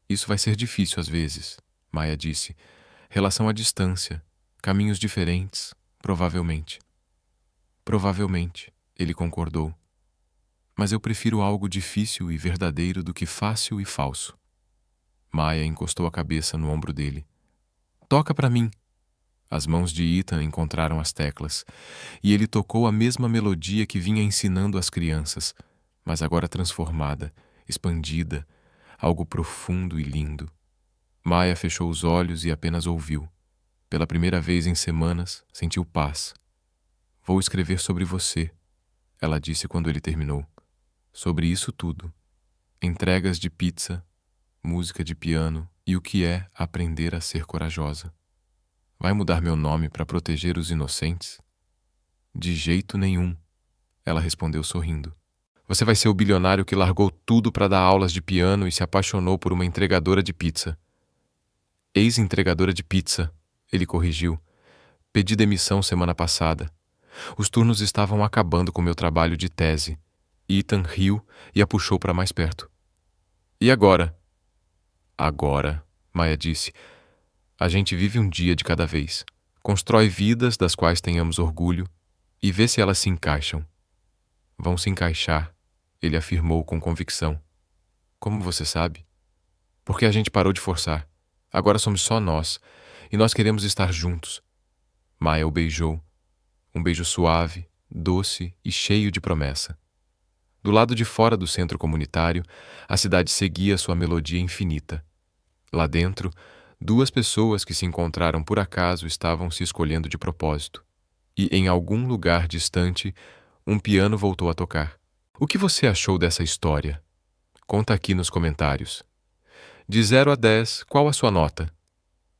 "Isso vai ser difícil às vezes", Maya disse. Relação à distância, caminhos diferentes, provavelmente. Provavelmente, ele concordou. Mas eu prefiro algo difícil e verdadeiro do que fácil e falso. Maya encostou a cabeça no ombro dele. Toca para mim. As mãos de Ethan encontraram as teclas, e ele tocou a mesma melodia que vinha ensinando às crianças, mas agora transformada, expandida, algo profundo e lindo. Maya fechou os olhos e apenas ouviu. Pela primeira vez em semanas, sentiu paz. Vou escrever sobre você, ela disse quando ele terminou. Sobre isso tudo. Entregas de pizza, música de piano e o que é aprender a ser corajosa. Vai mudar meu nome para proteger os inocentes? De jeito nenhum, ela respondeu sorrindo. Você vai ser o bilionário que largou tudo para dar aulas de piano e se apaixonou por uma entregadora de pizza. Ex-entregadora de pizza, ele corrigiu. Pedi demissão semana passada. Os turnos estavam acabando com meu trabalho de tese. Ethan riu e a puxou para mais perto. E agora? Agora, Maya disse, a gente vive um dia de cada vez, constrói vidas das quais tenhamos orgulho e vê se elas se encaixam. Vão se encaixar, ele afirmou com convicção. Como você sabe? Porque a gente parou de forçar. Agora somos só nós, e nós queremos estar juntos. Maya o beijou. Um beijo suave, doce e cheio de promessa. Do lado de fora do centro comunitário, a cidade seguia sua melodia infinita. Lá dentro, duas pessoas que se encontraram por acaso estavam se escolhendo de propósito. E em algum lugar distante, um piano voltou a tocar. O que você achou dessa história? Conta aqui nos comentários. De 0 a 10, qual a sua nota?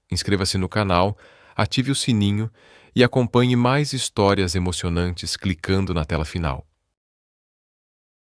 Inscreva-se no canal, ative o sininho e acompanhe mais histórias emocionantes clicando na tela final.